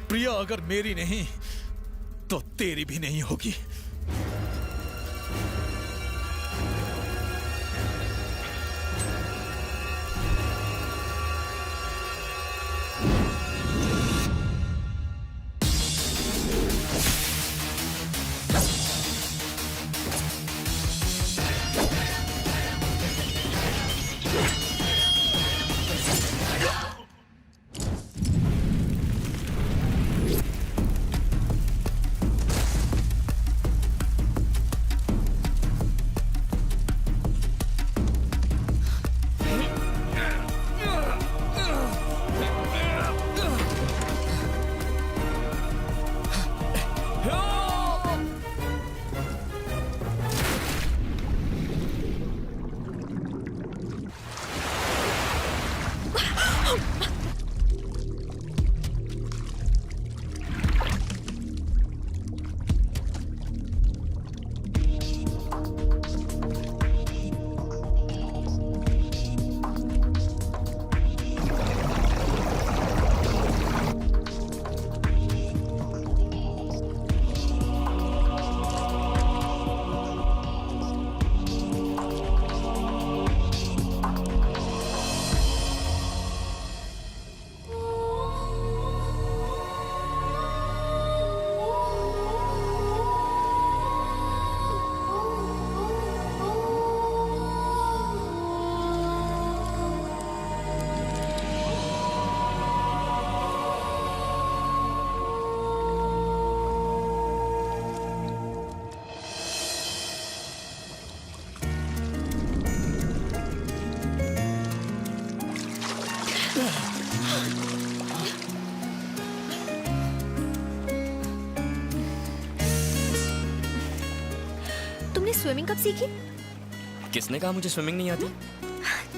प्रिया अगर मेरी नहीं तो तेरी भी नहीं होगी। तुमने स्विमिंग कब सीखी? किसने कहा मुझे स्विमिंग नहीं आती?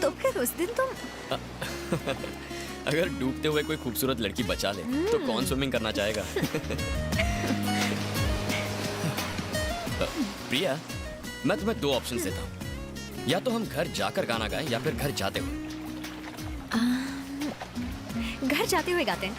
तो फिर उस दिन तुम अगर डूबते हुए कोई खूबसूरत लड़की बचा ले तो कौन स्विमिंग करना चाहेगा? प्रिया, मैं तुम्हें दो ऑप्शन देता हूँ, या तो हम घर जाकर गाना गाएं या फिर घर जाते हुए। घर जाते हुए गाते हैं।